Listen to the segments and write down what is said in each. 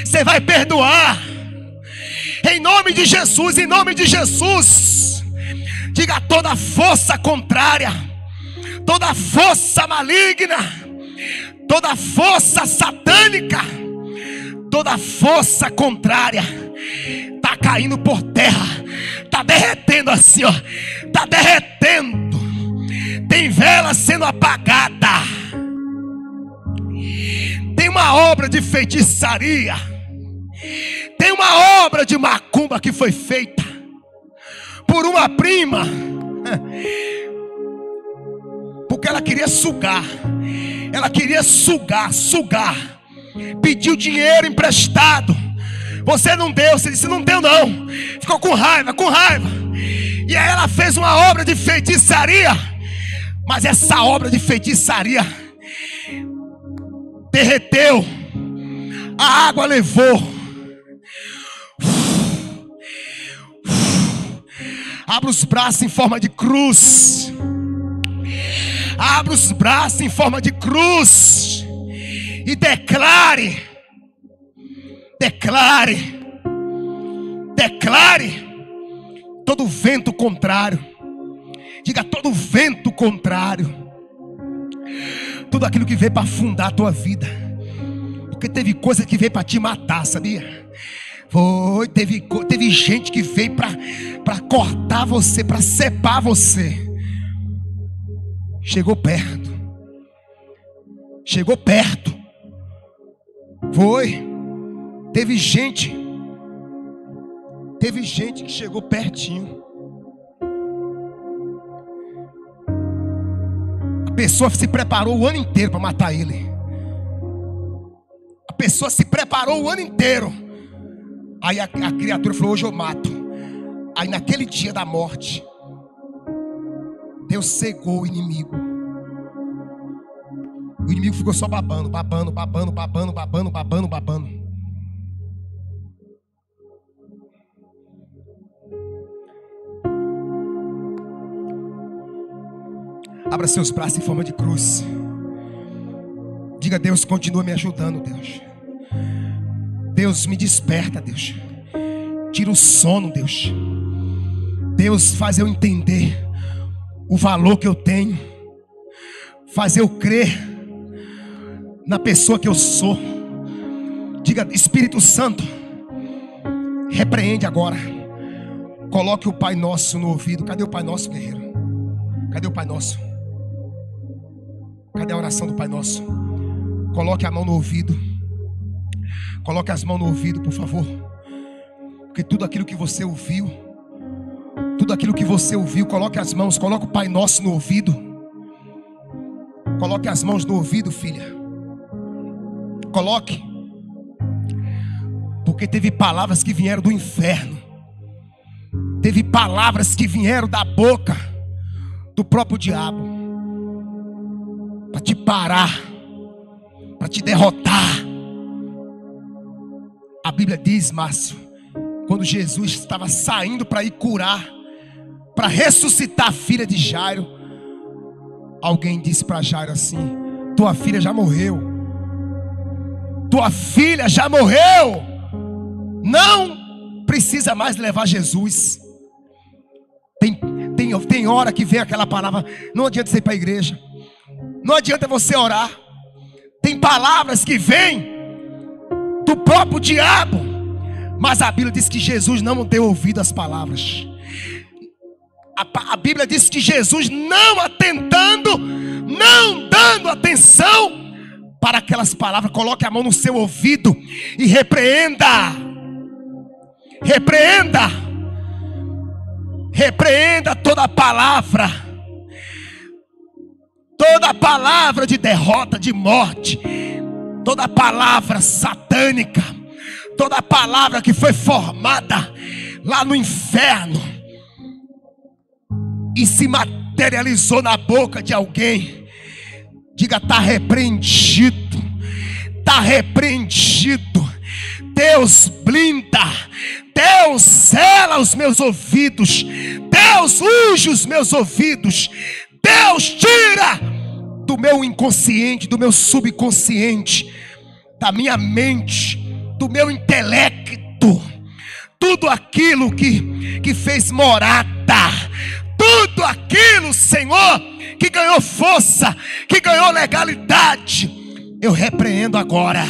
Você vai perdoar. Em nome de Jesus, em nome de Jesus. Diga: toda força contrária, toda força maligna, toda força satânica, toda força contrária está caindo por terra, está derretendo assim, ó, está derretendo. Tem vela sendo apagada. Tem uma obra de feitiçaria, tem uma obra de macumba que foi feita por uma prima, porque ela queria sugar. Ela queria sugar. Pediu dinheiro emprestado. Você não deu. Você disse: não deu não. Ficou com raiva. E aí ela fez uma obra de feitiçaria. Mas essa obra de feitiçaria derreteu. A água levou. Abra os braços em forma de cruz. Abra os braços em forma de cruz. E declare. Todo vento contrário. Diga: todo vento contrário. Tudo aquilo que veio para afundar a tua vida. Porque teve coisa que veio para te matar, sabia? Teve gente que veio para cortar você, para separar você. Chegou perto. Teve gente que chegou pertinho. A pessoa se preparou o ano inteiro para matar ele. A pessoa se preparou o ano inteiro. Aí a criatura falou: hoje eu mato. Aí naquele dia da morte, Deus cegou o inimigo. O inimigo ficou só babando. Abra seus braços em forma de cruz. Diga: Deus, continua me ajudando, Deus. Deus, me desperta, Deus. Tira o sono, Deus. Deus, faz eu entender o valor que eu tenho. Faz eu crer na pessoa que eu sou. Diga: Espírito Santo, repreende agora. Coloque o Pai Nosso no ouvido. Cadê o Pai Nosso, guerreiro? Cadê o Pai Nosso? Cadê a oração do Pai Nosso? Coloque a mão no ouvido. Coloque as mãos no ouvido, por favor. Porque tudo aquilo que você ouviu, coloque as mãos. Coloque o Pai Nosso no ouvido. Coloque as mãos no ouvido, filha. Coloque. Porque teve palavras que vieram do inferno. Teve palavras que vieram da boca do próprio diabo, para te parar, para te derrotar. A Bíblia diz, Márcio, quando Jesus estava saindo para ir curar, para ressuscitar a filha de Jairo, alguém disse para Jairo assim: tua filha já morreu. Tua filha já morreu. Não precisa mais levar Jesus. Tem hora que vem aquela palavra. Não adianta você ir para a igreja. Não adianta você orar. Tem palavras que vêm do próprio diabo. Mas a Bíblia diz que Jesus não deu ouvido às palavras. A Bíblia diz que Jesus não atentando, não dando atenção para aquelas palavras. Coloque a mão no seu ouvido e repreenda. Repreenda toda palavra de derrota, de morte, toda palavra satânica, toda palavra que foi formada lá no inferno e se materializou na boca de alguém. Diga: está repreendido, está repreendido. Deus blinda, Deus sela os meus ouvidos, Deus unge os meus ouvidos, Deus tira do meu inconsciente, do meu subconsciente, da minha mente, do meu intelecto, tudo aquilo que fez morada, tudo aquilo, Senhor, que ganhou força, que ganhou legalidade, eu repreendo agora.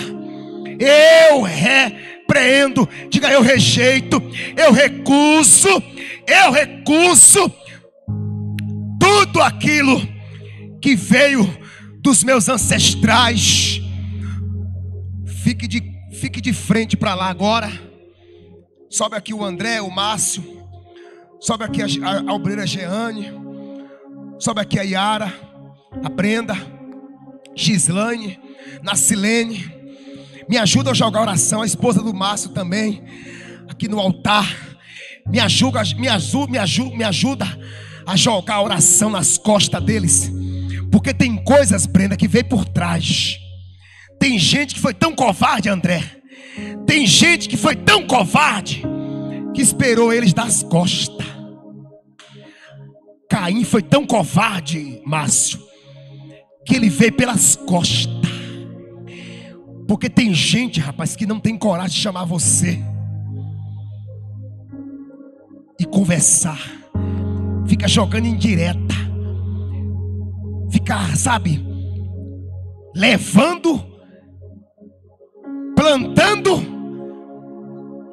Eu repreendo. Diga: eu rejeito, eu recuso tudo aquilo que veio dos meus ancestrais. Fique de frente para lá agora. Sobe aqui o André, o Márcio. Sobe aqui a obreira Jeane. Sobe aqui a Yara, a Brenda, Gislaine, Nacilene. Me ajuda a jogar oração. A esposa do Márcio também, aqui no altar. Me ajuda a jogar a oração nas costas deles. Porque tem coisas, Brenda, que veio por trás. Tem gente que foi tão covarde, André. Tem gente que foi tão covarde que esperou eles das costas. Caim foi tão covarde, Márcio, que ele veio pelas costas. Porque tem gente, rapaz, que não tem coragem de chamar você e conversar. Fica jogando indireta. Fica, sabe, levando, plantando.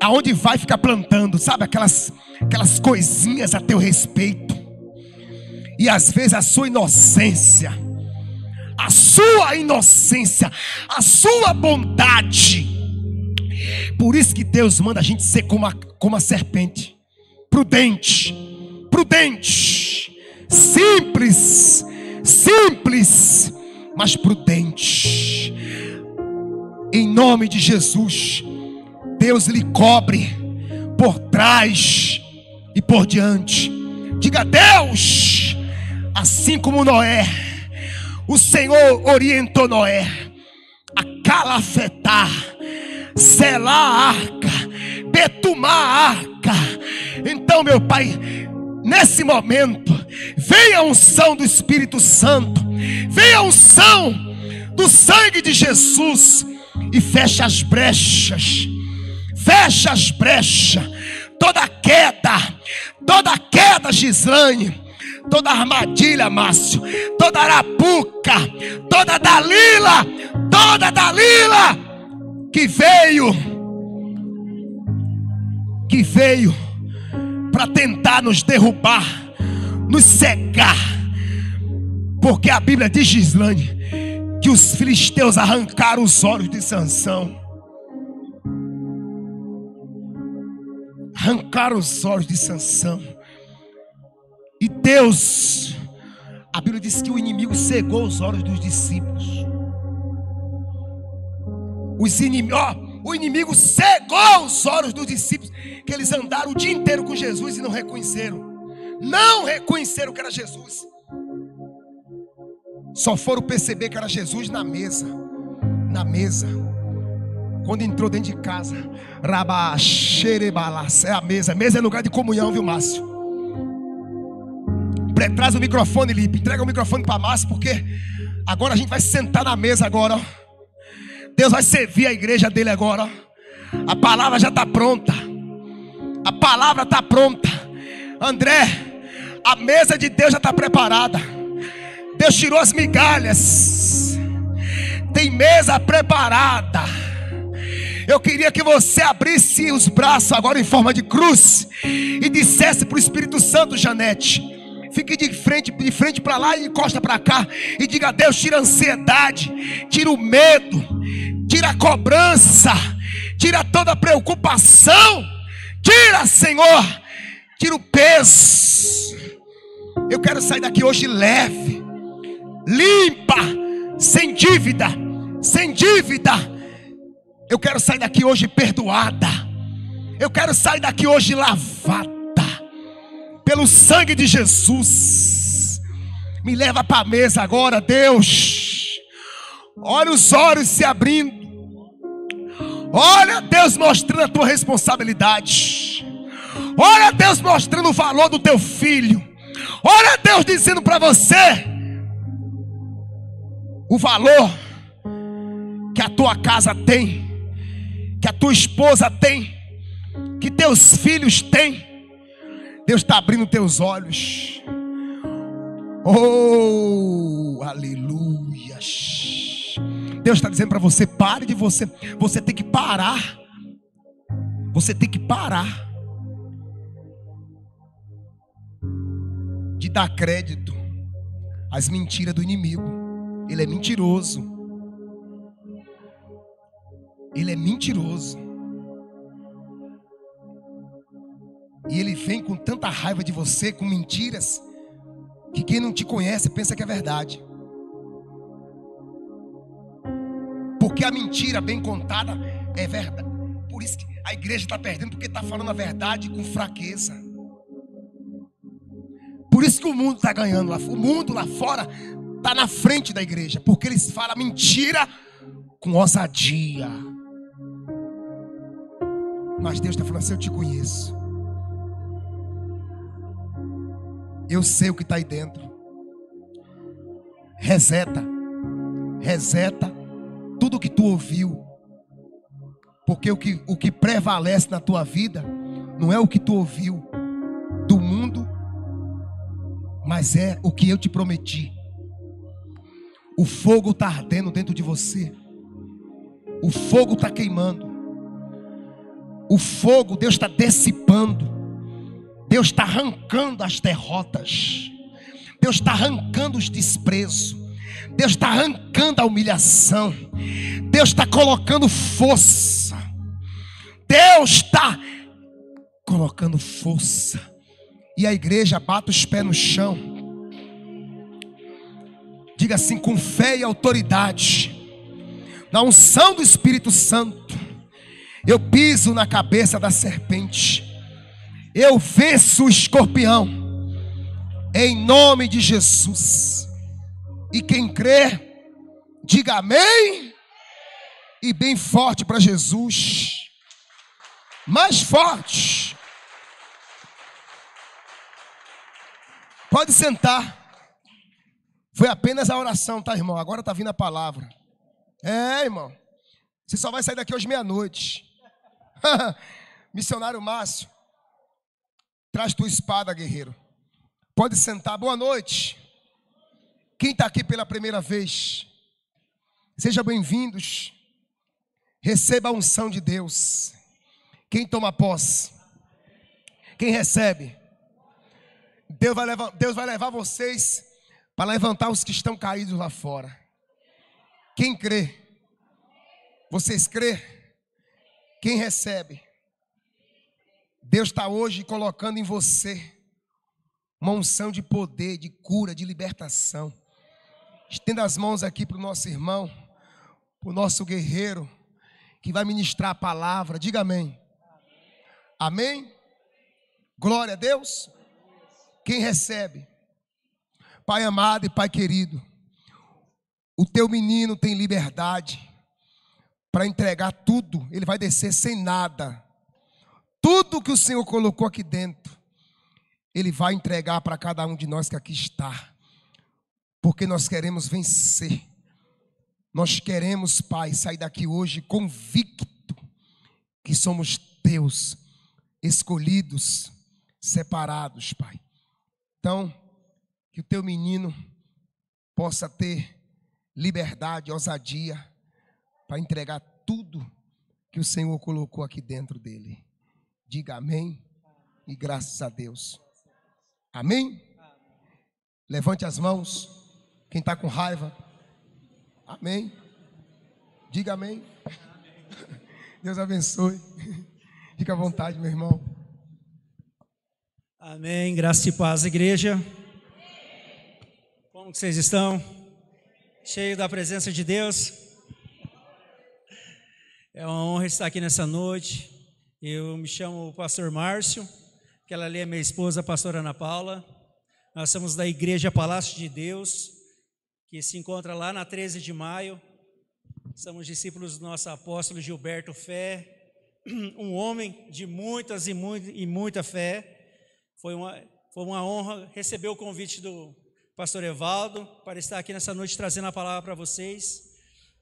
Aonde vai ficar plantando, sabe, aquelas coisinhas a teu respeito. E às vezes a sua inocência, a sua bondade. Por isso que Deus manda a gente ser como a serpente, prudente, simples, mas prudente. Em nome de Jesus, Deus lhe cobre por trás e por diante. Diga: Deus, assim como Noé, o Senhor orientou Noé a calafetar, selar a arca, betumar a arca. Então, meu Pai, nesse momento, venha a unção do Espírito Santo, venha a unção do sangue de Jesus e fecha as brechas, toda queda, Gislaine, toda armadilha, Márcio, toda arapuca, toda Dalila, que veio para tentar nos derrubar, nos cegar. Porque a Bíblia diz, Gislaine, que os filisteus arrancaram os olhos de Sansão. Arrancaram os olhos de Sansão. E Deus, a Bíblia diz que o inimigo cegou os olhos dos discípulos. O inimigo cegou os olhos dos discípulos, que eles andaram o dia inteiro com Jesus e não reconheceram. Não reconheceram que era Jesus. Só foram perceber que era Jesus na mesa. Quando entrou dentro de casa. É a mesa. A mesa é lugar de comunhão, viu, Márcio? Traz o microfone, Lipe. Entrega o microfone para Márcio, porque agora a gente vai sentar na mesa agora, ó. Deus vai servir a igreja dele agora, ó. A palavra já está pronta. A palavra está pronta. André, a mesa de Deus já está preparada. Deus tirou as migalhas. Tem mesa preparada. Eu queria que você abrisse os braços agora em forma de cruz e dissesse para o Espírito Santo, Janete, fique de frente para lá e encosta para cá e diga: Deus, tira a ansiedade, tira o medo, tira a cobrança, tira toda a preocupação, tira, Senhor, tira o peso. Eu quero sair daqui hoje leve, limpa, sem dívida. Eu quero sair daqui hoje perdoada. Eu quero sair daqui hoje lavada pelo sangue de Jesus. Me leva para a mesa agora, Deus. Olha os olhos se abrindo. Olha Deus mostrando a tua responsabilidade. Olha Deus mostrando o valor do teu filho. Olha Deus dizendo para você o valor que a tua casa tem, que a tua esposa tem, que teus filhos têm. Deus está abrindo teus olhos. Oh, aleluia. Deus está dizendo para você: pare de você tem que parar. Você tem que parar de dar crédito às mentiras do inimigo. Ele é mentiroso. Ele é mentiroso. E ele vem com tanta raiva de você, com mentiras, que quem não te conhece pensa que é verdade. Porque a mentira bem contada é verdade. Por isso que a igreja está perdendo, porque está falando a verdade com fraqueza. Por isso que o mundo está ganhando lá. O mundo lá fora está na frente da igreja, porque eles falam mentira com ousadia. Mas Deus está falando assim: eu te conheço. Eu sei o que está aí dentro. Reseta tudo que tu ouviu. Porque o que prevalece na tua vida não é o que tu ouviu do mundo, mas é o que eu te prometi. O fogo está ardendo dentro de você. O fogo está queimando. O fogo, Deus está dissipando. Deus está arrancando as derrotas. Deus está arrancando os desprezos. Deus está arrancando a humilhação. Deus está colocando força. Deus está colocando força. E a igreja bate os pés no chão. Diga assim: com fé e autoridade, na unção do Espírito Santo, eu piso na cabeça da serpente. Eu venço o escorpião, em nome de Jesus. E quem crê, diga amém. E bem forte para Jesus. Mais forte. Pode sentar. Foi apenas a oração, tá, irmão? Agora tá vindo a palavra. É, irmão. Você só vai sair daqui hoje meia-noite. Missionário Márcio, traz tua espada, guerreiro. Pode sentar. Boa noite. Quem está aqui pela primeira vez, sejam bem-vindos. Receba a unção de Deus. Quem toma posse? Quem recebe? Deus vai levar vocês para levantar os que estão caídos lá fora. Quem crê? Vocês crê? Quem recebe? Deus está hoje colocando em você uma unção de poder, de cura, de libertação. Estenda as mãos aqui para o nosso irmão, para o nosso guerreiro, que vai ministrar a palavra. Diga amém. Amém? Glória a Deus. Quem recebe? Pai amado e Pai querido, o teu menino tem liberdade para entregar tudo. Ele vai descer sem nada. Tudo que o Senhor colocou aqui dentro, Ele vai entregar para cada um de nós que aqui está. Porque nós queremos vencer. Nós queremos, Pai, sair daqui hoje convicto que somos teus, escolhidos, separados, Pai. Então, que o teu menino possa ter liberdade, ousadia, para entregar tudo que o Senhor colocou aqui dentro dele. Diga amém e graças a Deus. Amém? Levante as mãos. Quem está com raiva. Amém. Diga amém. Deus abençoe. Fica à vontade, meu irmão. Amém. Graça e paz, igreja. Como que vocês estão? Cheio da presença de Deus? É uma honra estar aqui nessa noite. Eu me chamo pastor Márcio, aquela ali é minha esposa, a pastora Ana Paula. Nós somos da Igreja Palácio de Deus, que se encontra lá na 13 de maio. Somos discípulos do nosso apóstolo Gilberto Fé, um homem de muita fé. Foi uma honra receber o convite do pastor Evaldo para estar aqui nessa noite trazendo a palavra para vocês.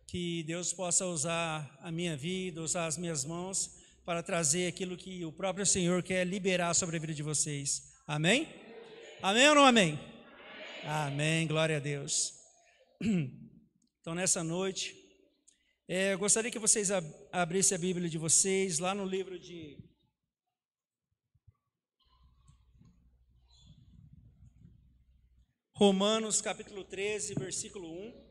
que Deus possa usar a minha vida, usar as minhas mãos para trazer aquilo que o próprio Senhor quer liberar sobre a vida de vocês. Amém? Amém ou não amém? Amém, glória a Deus. Então, nessa noite, eu gostaria que vocês abrissem a Bíblia de vocês lá no livro de Romanos, capítulo 13, versículo 1.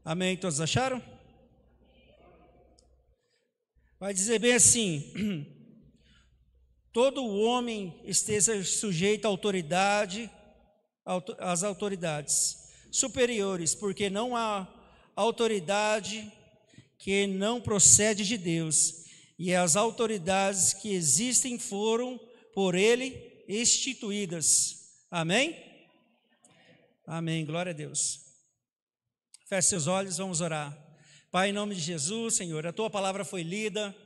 Amém? Todos acharam? Vai dizer bem assim: todo homem esteja sujeito à autoridade, às autoridades superiores, porque não há autoridade que não procede de Deus, e as autoridades que existem foram por Ele instituídas. Amém? Amém, glória a Deus. Feche seus olhos, vamos orar. Pai, em nome de Jesus, Senhor, a Tua palavra foi lida,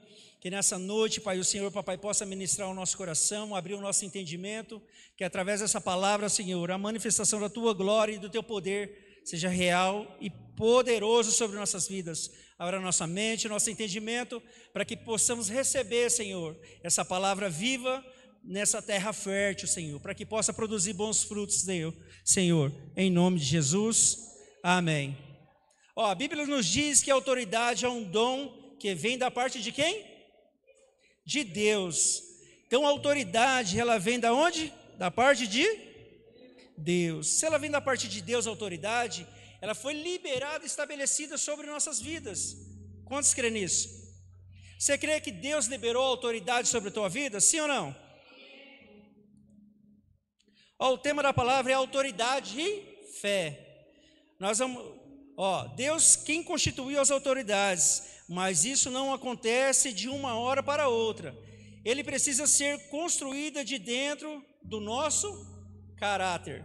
que nessa noite, Pai, o Senhor, Papai, possa ministrar o nosso coração, abrir o nosso entendimento, que através dessa palavra, Senhor, a manifestação da Tua glória e do Teu poder seja real e poderoso sobre nossas vidas. Abra nossa mente, nosso entendimento, para que possamos receber, Senhor, essa palavra viva nessa terra fértil, Senhor, para que possa produzir bons frutos, Senhor, em nome de Jesus, amém. A Bíblia nos diz que a autoridade é um dom que vem da parte de quem? De Deus. Então a autoridade, ela vem da onde? Da parte de Deus. Se ela vem da parte de Deus, a autoridade, ela foi liberada e estabelecida sobre nossas vidas. Quantos creem nisso? Você crê que Deus liberou a autoridade sobre a tua vida? Sim ou não? O tema da palavra é autoridade e fé. Nós vamos... Deus quem constituiu as autoridades, mas isso não acontece de uma hora para outra. Ele precisa ser construído de dentro do nosso caráter.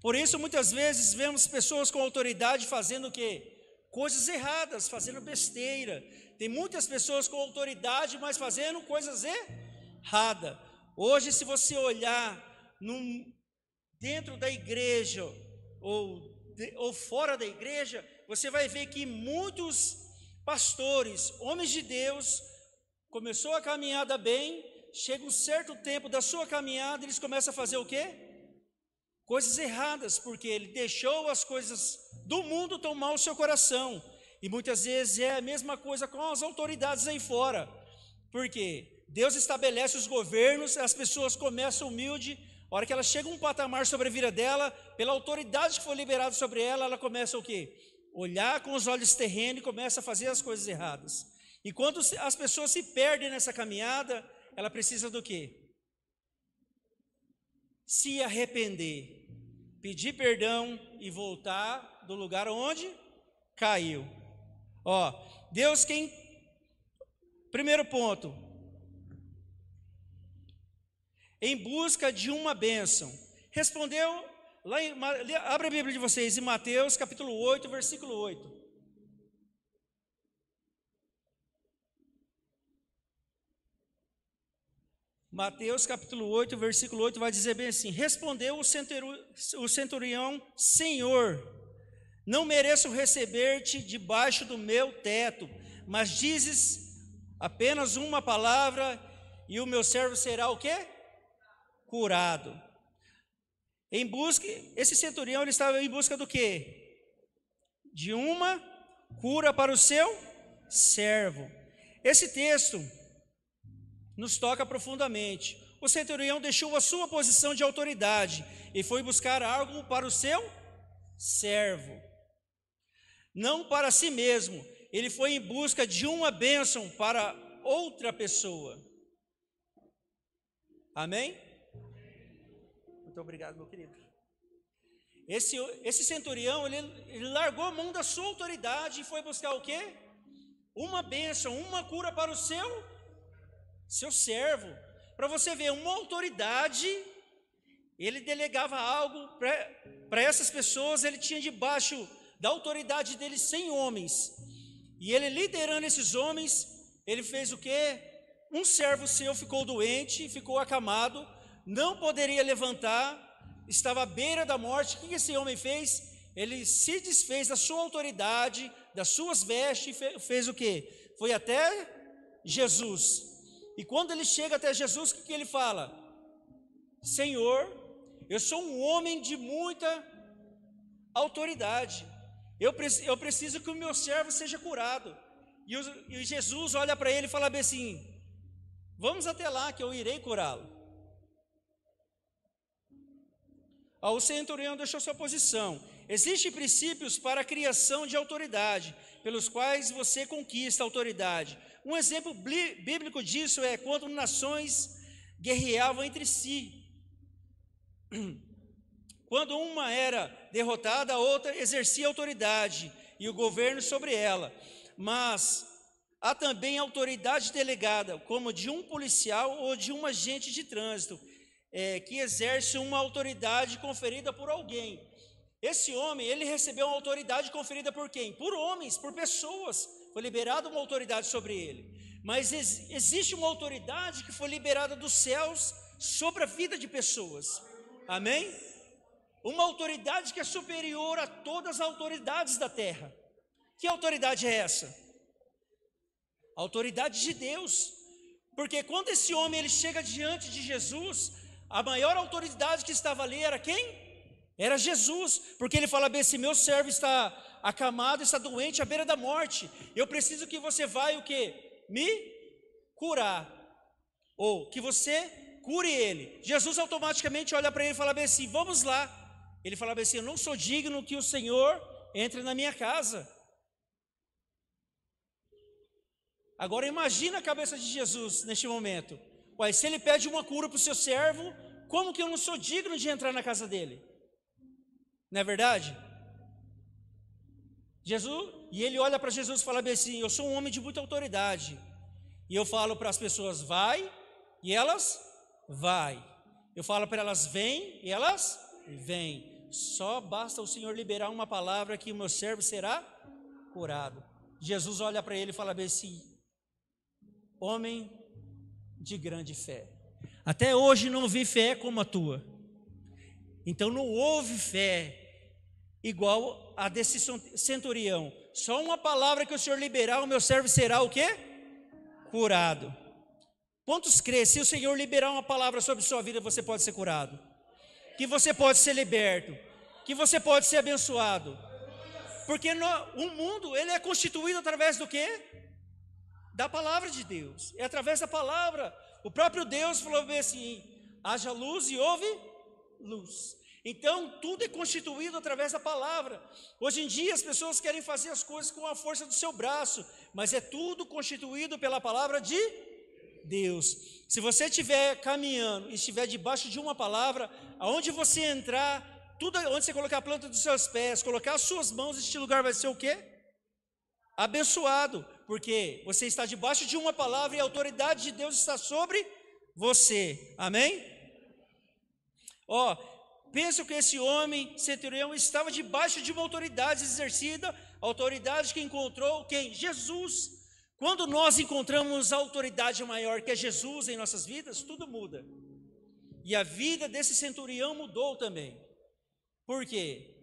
Por isso, muitas vezes, vemos pessoas com autoridade fazendo o quê? Coisas erradas, fazendo besteira. Tem muitas pessoas com autoridade, mas fazendo coisas erradas. Hoje, se você olhar dentro da igreja ou fora da igreja, você vai ver que muitos pastores, homens de Deus, começou a caminhada bem, chega um certo tempo da sua caminhada, eles começam a fazer o quê? Coisas erradas, porque ele deixou as coisas do mundo tomar o seu coração. E muitas vezes é a mesma coisa com as autoridades aí fora. Porque Deus estabelece os governos, as pessoas começam humilde. A hora que ela chega a um patamar sobre a vida dela, pela autoridade que foi liberada sobre ela, ela começa o quê? Olhar com os olhos terrenos e começa a fazer as coisas erradas. E quando as pessoas se perdem nessa caminhada, ela precisa do quê? Se arrepender, pedir perdão e voltar do lugar onde caiu. Deus primeiro ponto, em busca de uma bênção. Respondeu, abre a Bíblia de vocês, em Mateus capítulo 8, versículo 8. Mateus capítulo 8, versículo 8 vai dizer bem assim: respondeu o centurião, Senhor, não mereço receber-te debaixo do meu teto, mas dizes apenas uma palavra e o meu servo será o quê? Curado. Esse centurião, ele estava em busca do quê? De uma cura para o seu servo. Esse texto nos toca profundamente. O centurião deixou a sua posição de autoridade e foi buscar algo para o seu servo, não para si mesmo. Ele foi em busca de uma bênção para outra pessoa. Amém? Muito obrigado, meu querido. Esse centurião, ele largou a mão da sua autoridade e foi buscar o quê? Uma bênção, uma cura para o seu servo. Para você ver, uma autoridade ele delegava algo para essas pessoas, ele tinha debaixo da autoridade dele 100 homens, e ele liderando esses homens, ele fez o quê? Um servo seu ficou doente, ficou acamado, não poderia levantar, estava à beira da morte. O que esse homem fez? Ele se desfez da sua autoridade, das suas vestes, e fez o quê? Foi até Jesus. E quando ele chega até Jesus, o que ele fala? Senhor, eu sou um homem de muita autoridade, eu preciso que o meu servo seja curado. E Jesus olha para ele e fala bem assim: vamos até lá que eu irei curá-lo. O centurião deixou sua posição. Existem princípios para a criação de autoridade, pelos quais você conquista a autoridade. Um exemplo bíblico disso é quando nações guerreavam entre si. Quando uma era derrotada, a outra exercia autoridade e o governo sobre ela. Mas há também autoridade delegada, como de um policial ou de um agente de trânsito, que exerce uma autoridade conferida por alguém. Esse homem, ele recebeu uma autoridade conferida por quem? Por homens, por pessoas. Foi liberada uma autoridade sobre ele. Mas existe uma autoridade que foi liberada dos céus sobre a vida de pessoas. Amém? Uma autoridade que é superior a todas as autoridades da terra. Que autoridade é essa? A autoridade de Deus. Porque quando esse homem ele chega diante de Jesus, a maior autoridade que estava ali era quem? Era Jesus, porque ele fala bem assim: meu servo está acamado, está doente à beira da morte, eu preciso que você vá o quê? Me curar, ou que você cure ele. Jesus automaticamente olha para ele e fala bem assim: vamos lá. Ele fala bem assim: eu não sou digno que o Senhor entre na minha casa. Agora imagina a cabeça de Jesus neste momento. Ué, se ele pede uma cura para o seu servo, como que eu não sou digno de entrar na casa dele? Não é verdade? E ele olha para Jesus e fala bem assim: eu sou um homem de muita autoridade, e eu falo para as pessoas vai, e elas vai. Eu falo para elas vem, e elas vêm. Só basta o Senhor liberar uma palavra que o meu servo será curado. Jesus olha para ele e fala bem assim: homem de grande fé, até hoje não vi fé como a tua. Então não houve fé igual a desse centurião. Só uma palavra que o Senhor liberar, o meu servo será o quê? Curado. Quantos crê? Se o Senhor liberar uma palavra sobre sua vida, você pode ser curado, que você pode ser liberto, que você pode ser abençoado. Porque o mundo ele é constituído através do quê? Da palavra de Deus. É através da palavra. O próprio Deus falou bem assim: haja luz e houve luz. Então tudo é constituído através da palavra. Hoje em dia as pessoas querem fazer as coisas com a força do seu braço, mas é tudo constituído pela palavra de Deus. Se você estiver caminhando e estiver debaixo de uma palavra, aonde você entrar, tudo onde você colocar a planta dos seus pés, colocar as suas mãos, este lugar vai ser o quê? Abençoado, porque você está debaixo de uma palavra e a autoridade de Deus está sobre você. Amém? Penso que esse homem centurião estava debaixo de uma autoridade exercida, autoridade que encontrou quem? Jesus. Quando nós encontramos a autoridade maior que é Jesus em nossas vidas, tudo muda. E a vida desse centurião mudou também. Por quê?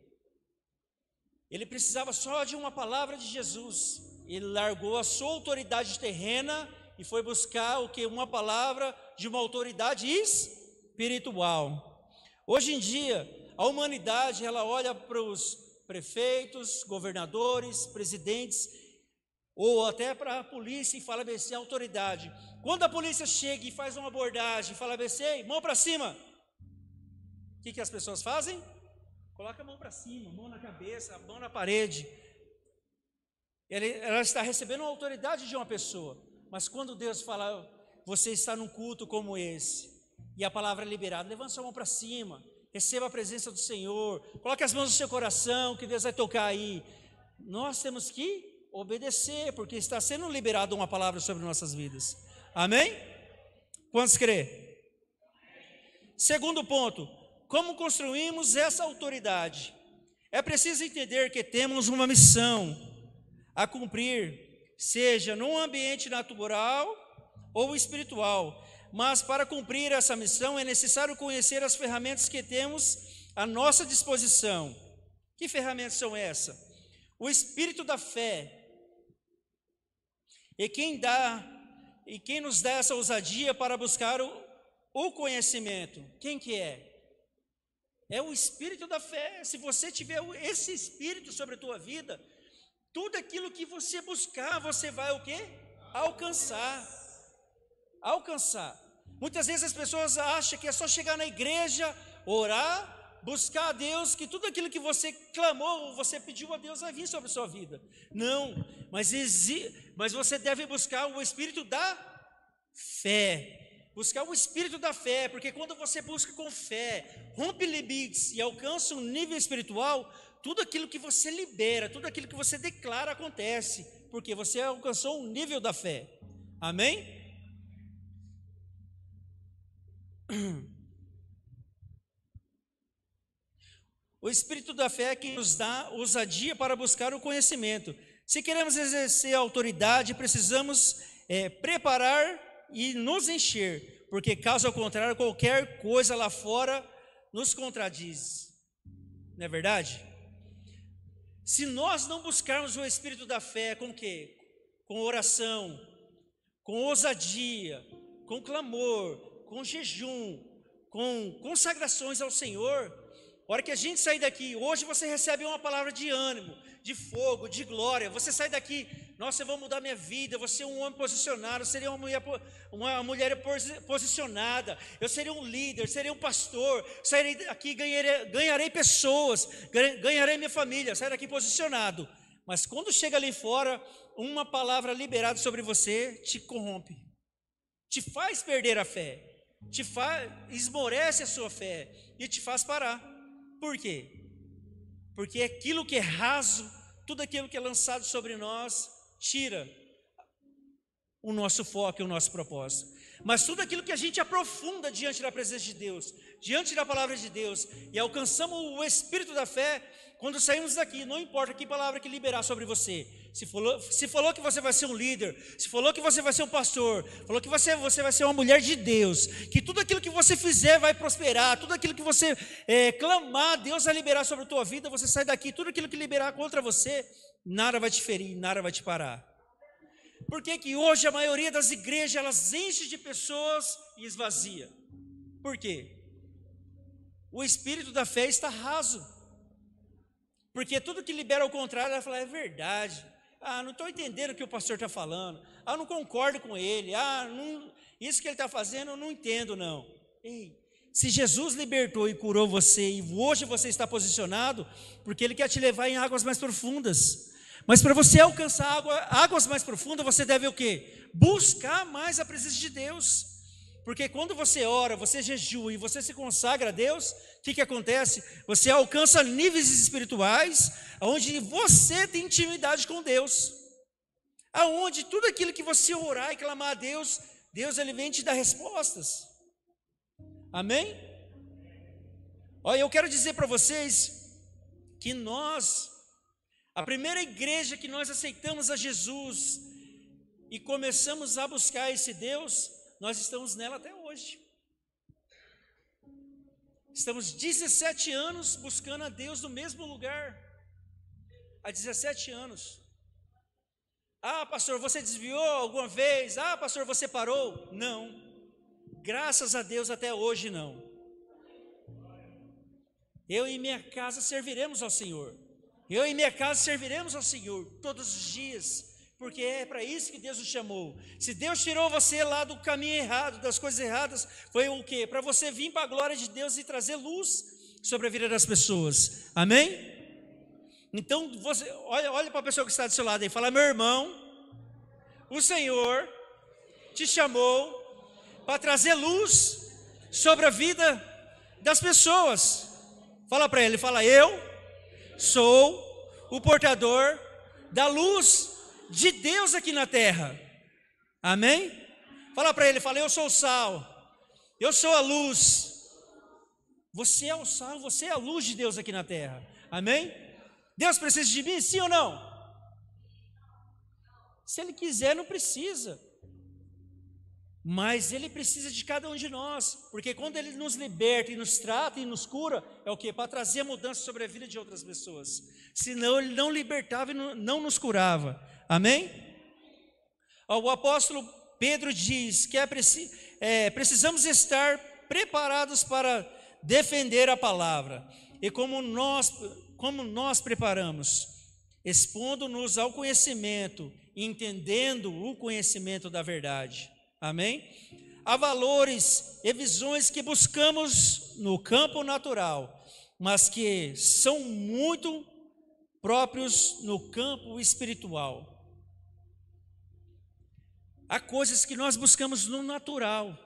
Ele precisava só de uma palavra de Jesus. Ele largou a sua autoridade terrena e foi buscar o que? Uma palavra de uma autoridade espiritual. Hoje em dia, a humanidade, ela olha para os prefeitos, governadores, presidentes, ou até para a polícia e fala bem assim, autoridade. Quando a polícia chega e faz uma abordagem e fala bem assim, mão para cima, o que as pessoas fazem? Coloca a mão para cima, mão na cabeça, a mão na parede. Ela está recebendo a autoridade de uma pessoa. Mas quando Deus fala, você está num culto como esse, e a palavra é liberada, levanta sua mão para cima, receba a presença do Senhor, coloque as mãos no seu coração, que Deus vai tocar aí. Nós temos que obedecer, porque está sendo liberada uma palavra sobre nossas vidas. Amém? Quantos crê? Segundo ponto, como construímos essa autoridade? É preciso entender que temos uma missão a cumprir, seja num ambiente natural ou espiritual. Mas para cumprir essa missão é necessário conhecer as ferramentas que temos à nossa disposição. Que ferramentas são essas? O Espírito da fé. E quem nos dá essa ousadia para buscar o conhecimento? Quem que é? É o Espírito da fé. Se você tiver esse Espírito sobre a tua vida, tudo aquilo que você buscar, você vai o quê? Alcançar. Muitas vezes as pessoas acham que é só chegar na igreja, orar, buscar a Deus, que tudo aquilo que você clamou, você pediu a Deus, vai vir sobre a sua vida. Não, mas você deve buscar o Espírito da fé. Buscar o Espírito da fé, porque quando você busca com fé, rompe limites e alcança um nível espiritual, tudo aquilo que você libera, tudo aquilo que você declara acontece, porque você alcançou um nível da fé. Amém? O Espírito da fé é que nos dá ousadia para buscar o conhecimento. Se queremos exercer a autoridade, precisamos preparar e nos encher, porque caso contrário, qualquer coisa lá fora nos contradiz. Não é verdade? Se nós não buscarmos o Espírito da fé, com o quê? Com oração, com ousadia, com clamor, com jejum, com consagrações ao Senhor, a hora que a gente sair daqui, hoje você recebe uma palavra de ânimo, de fogo, de glória, você sai daqui, nossa, eu vou mudar minha vida, eu vou ser um homem posicionado, eu seria uma mulher posicionada, eu seria um líder, seria um pastor, sairei daqui, ganharei pessoas, ganharei minha família, sairei daqui posicionado. Mas quando chega ali fora, uma palavra liberada sobre você te corrompe, te faz perder a fé, esmorece a sua fé e te faz parar. Por quê? Porque aquilo que é raso, tudo aquilo que é lançado sobre nós, tira o nosso foco e o nosso propósito. Mas tudo aquilo que a gente aprofunda diante da presença de Deus, diante da palavra de Deus, e alcançamos o Espírito da fé, quando saímos daqui, não importa que palavra que liberar sobre você, se falou que você vai ser um líder, se falou que você vai ser um pastor, falou que você vai ser uma mulher de Deus, que tudo aquilo que você fizer vai prosperar, tudo aquilo que você clamar, Deus vai liberar sobre a tua vida, você sai daqui, tudo aquilo que liberar contra você, nada vai te ferir, nada vai te parar. Por que hoje a maioria das igrejas, elas enchem de pessoas e esvazia? Por quê? O Espírito da fé está raso. Porque tudo que libera ao contrário, ela fala, é verdade. Não estou entendendo o que o pastor está falando. Não concordo com ele. Isso que ele está fazendo, eu não entendo, não. Ei, se Jesus libertou e curou você, e hoje você está posicionado, porque Ele quer te levar em águas mais profundas. Mas para você alcançar águas mais profundas, você deve o quê? Buscar mais a presença de Deus. Porque quando você ora, você jejua e você se consagra a Deus, o que acontece? Você alcança níveis espirituais, onde você tem intimidade com Deus. Aonde tudo aquilo que você orar e clamar a Deus, Deus Ele vem te dar respostas. Amém? Olha, eu quero dizer para vocês que a primeira igreja que nós aceitamos a Jesus e começamos a buscar esse Deus, nós estamos nela até hoje. Estamos 17 anos buscando a Deus no mesmo lugar. Há 17 anos. Pastor, você desviou alguma vez? Pastor, você parou? Não. Graças a Deus até hoje não. Eu e minha casa serviremos ao Senhor. Eu e minha casa serviremos ao Senhor todos os dias. Porque é para isso que Deus o chamou. Se Deus tirou você lá do caminho errado, das coisas erradas, foi o quê? Para você vir para a glória de Deus e trazer luz sobre a vida das pessoas. Amém? Então, você olha para a pessoa que está do seu lado e fala, meu irmão, o Senhor te chamou para trazer luz sobre a vida das pessoas. Fala para ele, fala, eu sou o portador da luz de Deus aqui na terra. Amém? Fala para ele, fala, eu sou o sal, eu sou a luz Você é o sal, você é a luz de Deus aqui na terra. Amém? Deus precisa de mim, sim ou não? Se Ele quiser, não precisa. Mas Ele precisa de cada um de nós, porque quando Ele nos liberta e nos trata e nos cura, é o quê? Para trazer mudança sobre a vida de outras pessoas. Senão Ele não libertava e não nos curava. Amém? O apóstolo Pedro diz que precisamos estar preparados para defender a palavra. E como nós preparamos? Expondo-nos ao conhecimento, entendendo o conhecimento da verdade. Amém? Há valores e visões que buscamos no campo natural, mas que são muito próprios no campo espiritual. Há coisas que nós buscamos no natural,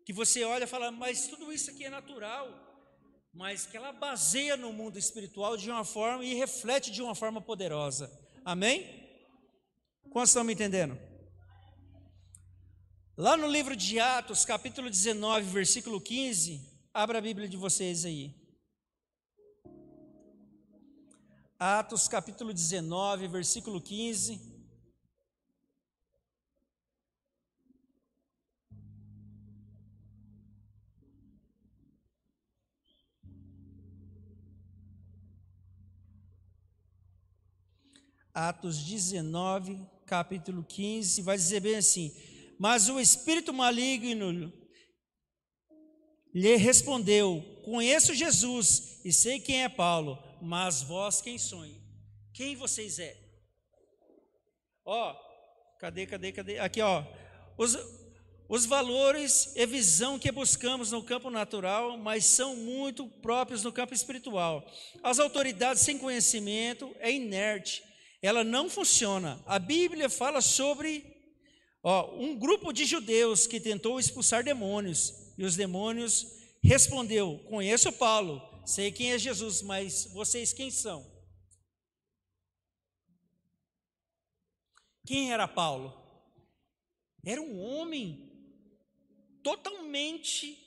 que você olha e fala, mas tudo isso aqui é natural, mas que ela baseia no mundo espiritual de uma forma e reflete de uma forma poderosa. Amém? Quantos estão me entendendo? Lá no livro de Atos, capítulo 19, versículo 15, abra a Bíblia de vocês aí. Atos, capítulo 19, versículo 15. Atos 19, capítulo 15, vai dizer bem assim: mas o espírito maligno lhe respondeu: conheço Jesus e sei quem é Paulo, mas vós quem sois? Quem vocês é? Ó, cadê? Aqui, ó. Os valores e visão que buscamos no campo natural, mas são muito próprios no campo espiritual. As autoridades sem conhecimento é inerte, ela não funciona. A Bíblia fala sobre um grupo de judeus que tentou expulsar demônios, e os demônios respondeu: conheço Paulo, sei quem é Jesus, mas vocês quem são? Quem era Paulo? Era um homem totalmente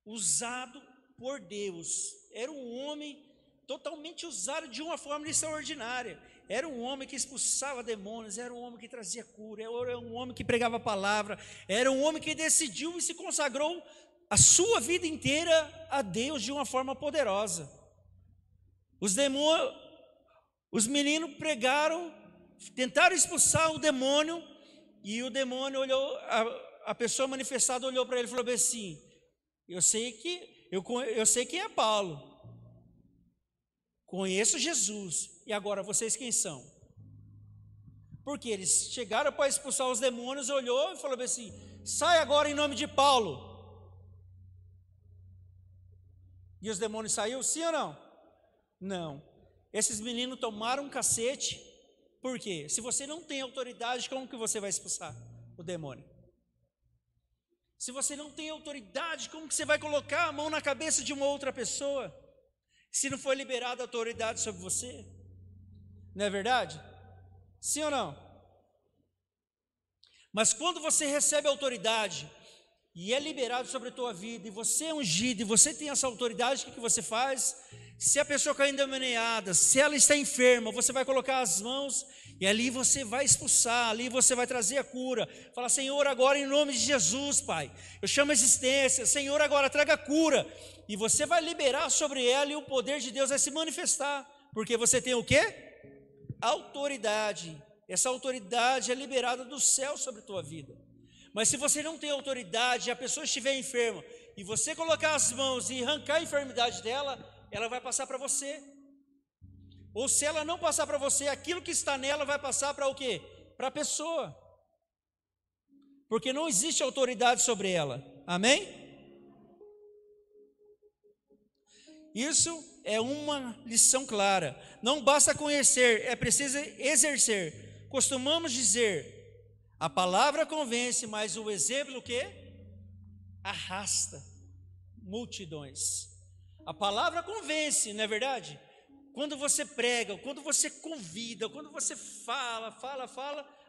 usado por Deus, era um homem totalmente usado de uma forma extraordinária. Era um homem que expulsava demônios, era um homem que trazia cura, era um homem que pregava a palavra, era um homem que decidiu e se consagrou a sua vida inteira a Deus de uma forma poderosa. Os meninos pregaram, tentaram expulsar o demônio, e o demônio olhou, a pessoa manifestada olhou para ele e falou assim: eu sei quem é Paulo, conheço Jesus, e agora vocês quem são? Porque eles chegaram para expulsar os demônios, olhou e falou assim: sai agora em nome de Paulo. E os demônios saíram, sim ou não? Não. Esses meninos tomaram um cacete. Por quê? Se você não tem autoridade, como que você vai expulsar o demônio? Se você não tem autoridade, como que você vai colocar a mão na cabeça de uma outra pessoa? Se não foi liberada a autoridade sobre você? Não é verdade? Sim ou não? Mas quando você recebe autoridade e é liberado sobre a tua vida, e você é ungido, e você tem essa autoridade, o que você faz? Se a pessoa cair endemoniada, se ela está enferma, você vai colocar as mãos, e ali você vai expulsar, ali você vai trazer a cura. Fala: Senhor, agora em nome de Jesus, Pai, eu chamo a existência, Senhor, agora traga cura, e você vai liberar sobre ela, e o poder de Deus vai se manifestar, porque você tem o quê? Autoridade. Essa autoridade é liberada do céu sobre a tua vida. Mas se você não tem autoridade, e a pessoa estiver enferma, e você colocar as mãos e arrancar a enfermidade dela, ela vai passar para você. Ou se ela não passar para você, aquilo que está nela vai passar para o quê? Para a pessoa. Porque não existe autoridade sobre ela. Amém? Isso é uma lição clara. Não basta conhecer, é preciso exercer. Costumamos dizer: a palavra convence, mas o exemplo o quê? Arrasta multidões. A palavra convence, não é verdade? Quando você prega, quando você convida, quando você fala,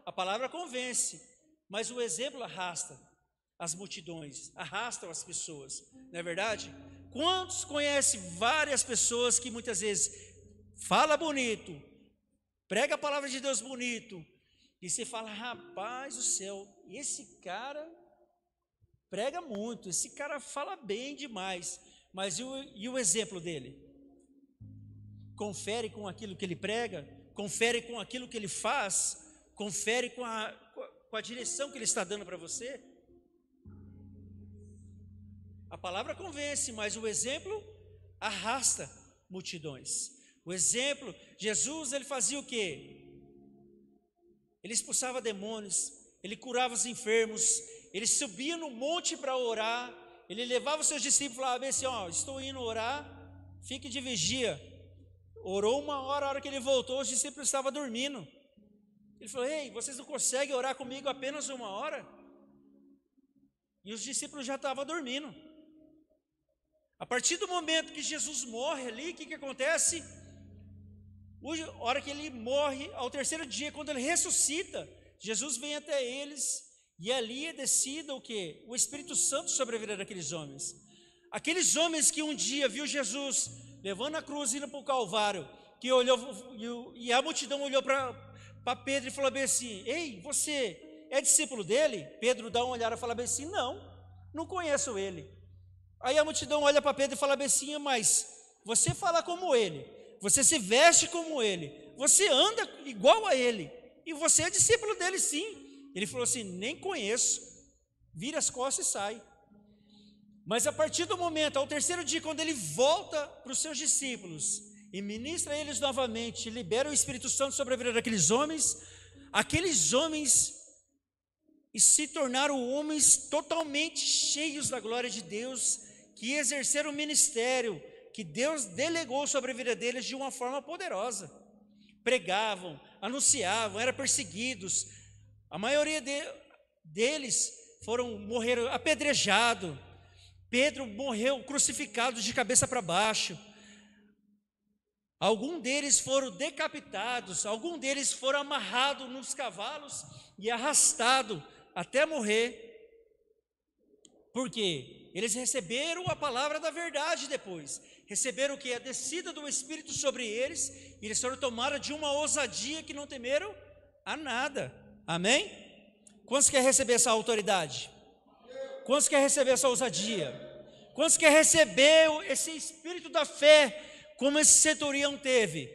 a palavra convence, mas o exemplo arrasta as multidões, arrastam as pessoas, não é verdade? Quantos conhecem várias pessoas que muitas vezes fala bonito, prega a palavra de Deus bonito, e você fala, rapaz do céu, esse cara prega muito, esse cara fala bem demais, mas e o exemplo dele? Confere com aquilo que ele prega, confere com aquilo que ele faz, confere com a direção que ele está dando para você. A palavra convence, mas o exemplo arrasta multidões. O exemplo, Jesus, ele fazia o quê? Ele expulsava demônios, ele curava os enfermos, ele subia no monte para orar, ele levava os seus discípulos e falava assim, ó, estou indo orar, fique de vigia. Orou 1 hora, a hora que ele voltou, os discípulos estavam dormindo. Ele falou, ei, vocês não conseguem orar comigo apenas 1 hora? E os discípulos já estavam dormindo. A partir do momento que Jesus morre ali, o que acontece? A hora que ele morre, ao 3º dia, quando ele ressuscita, Jesus vem até eles, e ali é descido o quê? O Espírito Santo sobre a vida daqueles homens. Aqueles homens que um dia viu Jesus levando a cruz indo para o Calvário, que olhou, e a multidão olhou para Pedro e falou bem assim, ei, você é discípulo dele? Pedro dá uma olhada e fala bem assim, não conheço ele. Aí a multidão olha para Pedro e fala bem assim, mas você fala como ele, você se veste como ele, você anda igual a ele, e você é discípulo dele sim. Ele falou assim, nem conheço, vira as costas e sai. Mas a partir do momento, ao 3º dia, quando ele volta para os seus discípulos e ministra a eles novamente, libera o Espírito Santo sobre a vida daqueles homens, aqueles homens se tornaram homens totalmente cheios da glória de Deus, que exerceram o ministério que Deus delegou sobre a vida deles de uma forma poderosa. Pregavam, anunciavam, eram perseguidos. A maioria deles morreram apedrejados. Pedro morreu crucificado de cabeça para baixo. Alguns deles foram decapitados, alguns deles foram amarrados nos cavalos e arrastados até morrer. Por quê? Eles receberam a palavra da verdade depois. Receberam o que? A descida do Espírito sobre eles, e eles foram tomados de uma ousadia que não temeram a nada. Amém? Quantos querem receber essa autoridade? Quantos querem receber essa ousadia? Quantos querem receber esse espírito da fé, como esse centurião teve?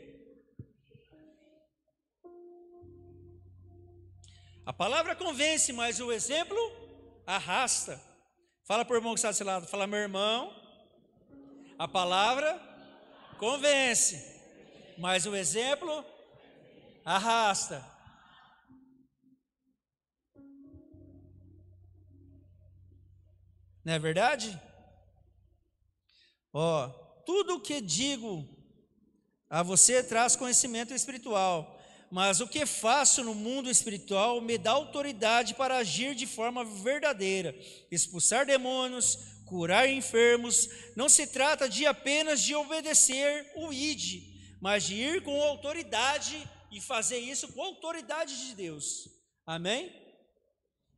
A palavra convence, mas o exemplo arrasta. Fala para o irmão que está desse lado, fala, meu irmão, a palavra convence, mas o exemplo arrasta. Não é verdade? Tudo o que digo a você traz conhecimento espiritual, mas o que faço no mundo espiritual me dá autoridade para agir de forma verdadeira, expulsar demônios, curar enfermos. Não se trata de apenas de obedecer o ide, mas de ir com autoridade e fazer isso com a autoridade de Deus. Amém?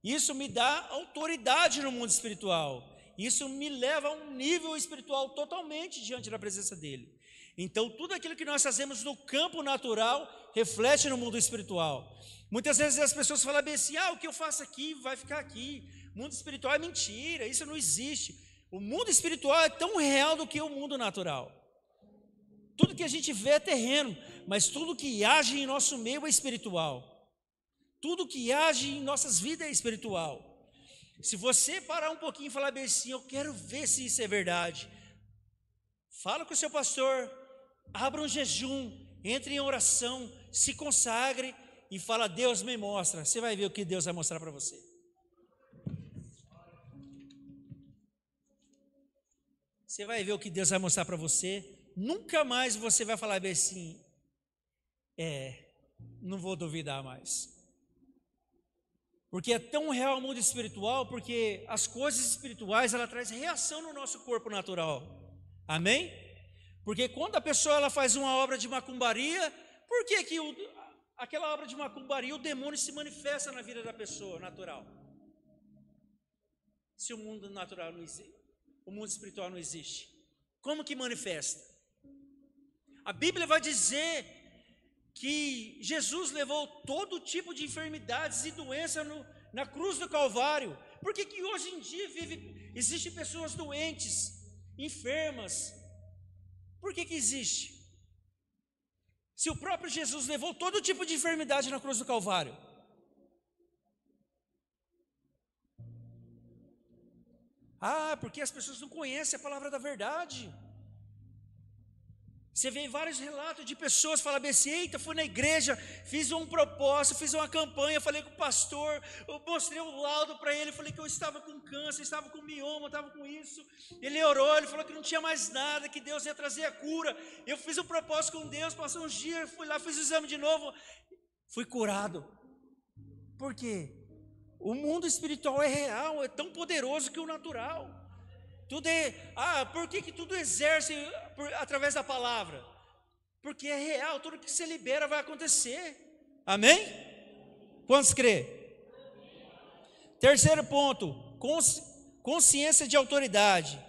Isso me dá autoridade no mundo espiritual. Isso me leva a um nível espiritual totalmente diante da presença dele. Então, tudo aquilo que nós fazemos no campo natural reflete no mundo espiritual. Muitas vezes as pessoas falam bem assim, o que eu faço aqui vai ficar aqui. O mundo espiritual é mentira, isso não existe. O mundo espiritual é tão real do que o mundo natural. Tudo que a gente vê é terreno, mas tudo que age em nosso meio é espiritual. Tudo que age em nossas vidas é espiritual. Se você parar um pouquinho e falar bem assim, eu quero ver se isso é verdade. Fala com o seu pastor, abra um jejum, entre em oração, se consagre e fala, Deus me mostra. Você vai ver o que Deus vai mostrar para você. Você vai ver o que Deus vai mostrar para você. Nunca mais você vai falar bem assim, não vou duvidar mais. Porque é tão real o mundo espiritual, porque as coisas espirituais, ela traz reação no nosso corpo natural. Amém? Porque quando a pessoa ela faz uma obra de macumbaria, por que aquela obra de macumbaria, o demônio se manifesta na vida da pessoa natural? Se o mundo natural não existe, o mundo espiritual não existe. Como que manifesta? A Bíblia vai dizer que Jesus levou todo tipo de enfermidades e doenças na cruz do Calvário. Por que que hoje em dia existem pessoas doentes, enfermas? Por que que existe? Se o próprio Jesus levou todo tipo de enfermidade na cruz do Calvário. Porque as pessoas não conhecem a palavra da verdade. Você vê vários relatos de pessoas falando assim: eita, fui na igreja, fiz um propósito, fiz uma campanha, falei com o pastor, eu mostrei um laudo para ele, falei que eu estava com câncer, estava com mioma, estava com isso. Ele orou, ele falou que não tinha mais nada, que Deus ia trazer a cura. Eu fiz um propósito com Deus, passou uns dias, fui lá, fiz o exame de novo, fui curado. Por quê? O mundo espiritual é real, é tão poderoso que o natural. Tudo por que tudo exerce através da palavra? Porque é real, tudo que você libera vai acontecer. Amém? Quantos crê? Terceiro ponto, consciência de autoridade.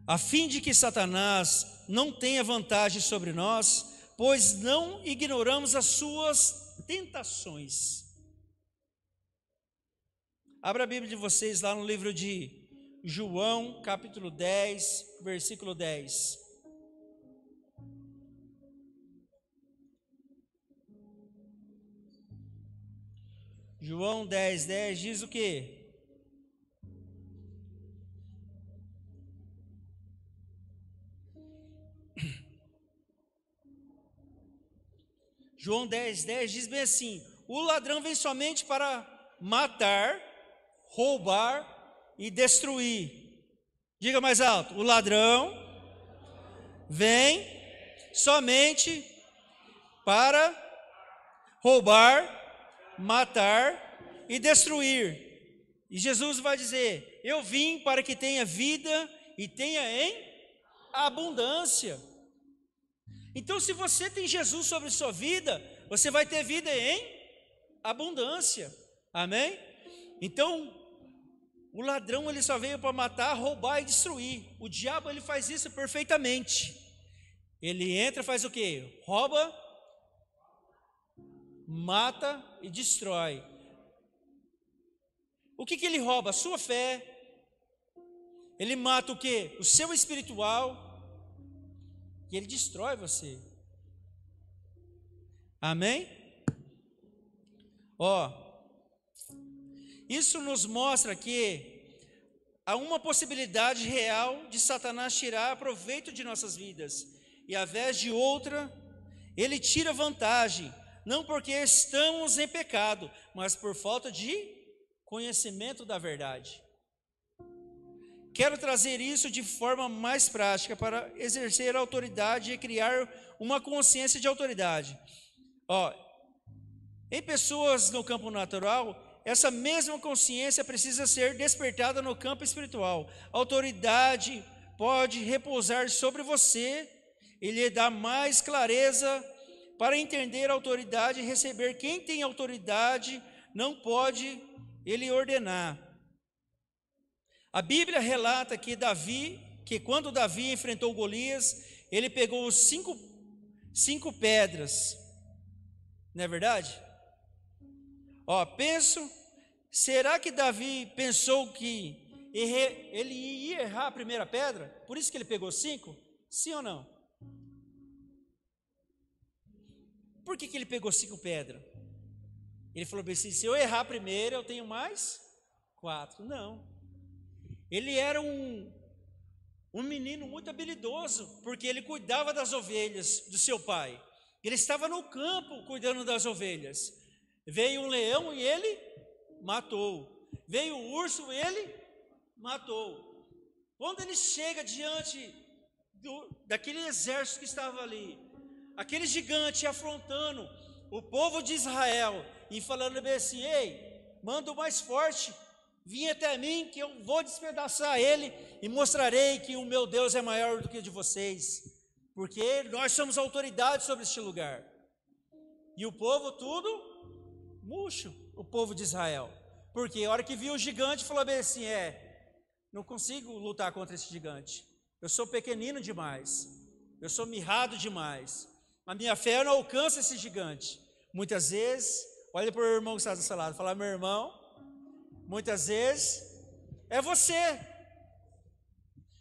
A fim de que Satanás não tenha vantagem sobre nós, pois não ignoramos as suas tentações. Abra a Bíblia de vocês lá no livro de João, capítulo 10, versículo 10. João 10, 10 diz o quê? João 10, 10 diz bem assim: o ladrão vem somente para matar, roubar e destruir. Diga mais alto: o ladrão vem somente para roubar, matar e destruir. E Jesus vai dizer: eu vim para que tenha vida e tenha em abundância. Então, se você tem Jesus sobre sua vida, você vai ter vida em abundância. Amém? Então, o ladrão ele só veio para matar, roubar e destruir. O diabo ele faz isso perfeitamente. Ele entra, faz o quê? Rouba, mata e destrói. O que ele rouba? A sua fé. Ele mata o quê? O seu espiritual. E ele destrói você. Amém? Isso nos mostra que há uma possibilidade real de Satanás tirar proveito de nossas vidas, e ao invés de outra, ele tira vantagem, não porque estamos em pecado, mas por falta de conhecimento da verdade. Quero trazer isso de forma mais prática para exercer a autoridade e criar uma consciência de autoridade. Em pessoas no campo natural, essa mesma consciência precisa ser despertada no campo espiritual. A autoridade pode repousar sobre você e lhe dar mais clareza para entender a autoridade e receber. Quem tem autoridade não pode ele ordenar. A Bíblia relata que quando Davi enfrentou Golias, ele pegou cinco pedras. Não é verdade? Será que Davi pensou que ele ia errar a primeira pedra? Por isso que ele pegou 5? Sim ou não? Por que ele pegou 5 pedras? Ele falou assim: se eu errar a primeira, eu tenho mais 4. Não. Ele era um menino muito habilidoso, porque ele cuidava das ovelhas do seu pai. Ele estava no campo cuidando das ovelhas. Veio um leão e ele matou. Veio o urso e ele matou. Quando ele chega diante daquele exército que estava ali, aquele gigante afrontando o povo de Israel e falando bem assim: ei, manda o mais forte vir até mim, que eu vou despedaçar ele e mostrarei que o meu Deus é maior do que o de vocês, porque nós somos autoridade sobre este lugar. E o povo tudo murcho, o povo de Israel, porque a hora que viu o gigante falou bem assim: não consigo lutar contra esse gigante. Eu sou pequenino demais. Eu sou mirrado demais. A minha fé não alcança esse gigante. Muitas vezes, olha para o irmão que está do seu lado, fala, meu irmão, muitas vezes é você.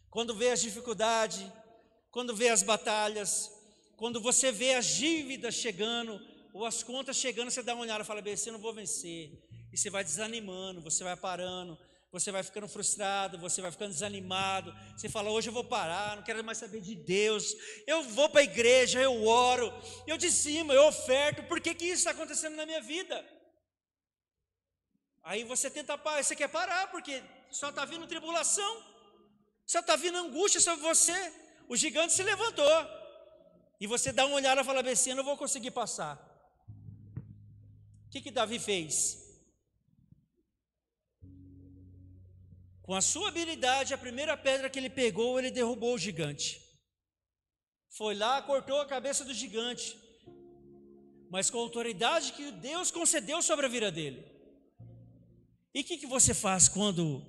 Quando vê as dificuldades, quando vê as batalhas, quando você vê as dívidas chegando, ou as contas chegando, você dá uma olhada e fala, bem, eu não vou vencer. E você vai desanimando, você vai parando, você vai ficando frustrado, você vai ficando desanimado. Você fala, hoje eu vou parar, não quero mais saber de Deus. Eu vou para a igreja, eu oro, eu dizimo, eu oferto. Por que isso está acontecendo na minha vida? Aí você tenta parar, você quer parar, porque só está vindo tribulação, só está vindo angústia sobre você. O gigante se levantou. E você dá uma olhada e fala, assim, eu não vou conseguir passar. O que Davi fez? Com a sua habilidade, a primeira pedra que ele pegou, ele derrubou o gigante. Foi lá, cortou a cabeça do gigante. Mas com a autoridade que Deus concedeu sobre a vida dele. E o que você faz quando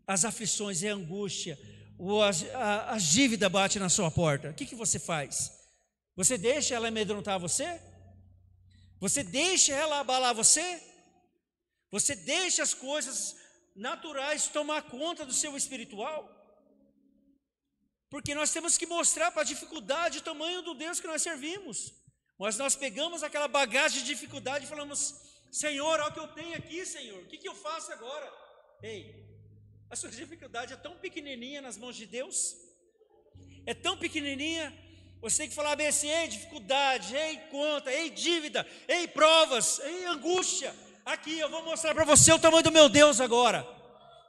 as aflições e a angústia, ou a dívida bate na sua porta? O que você faz? Você deixa ela amedrontar você? Você deixa ela abalar você? Você deixa as coisas naturais tomar conta do seu espiritual? Porque nós temos que mostrar para a dificuldade o tamanho do Deus que nós servimos. Mas nós pegamos aquela bagagem de dificuldade e falamos, Senhor, olha o que eu tenho aqui, Senhor, o que eu faço agora? Ei, a sua dificuldade é tão pequenininha nas mãos de Deus, é tão pequenininha. Você tem que falar bem assim, ei dificuldade, ei conta, ei dívida, ei provas, ei angústia. Aqui eu vou mostrar para você o tamanho do meu Deus agora.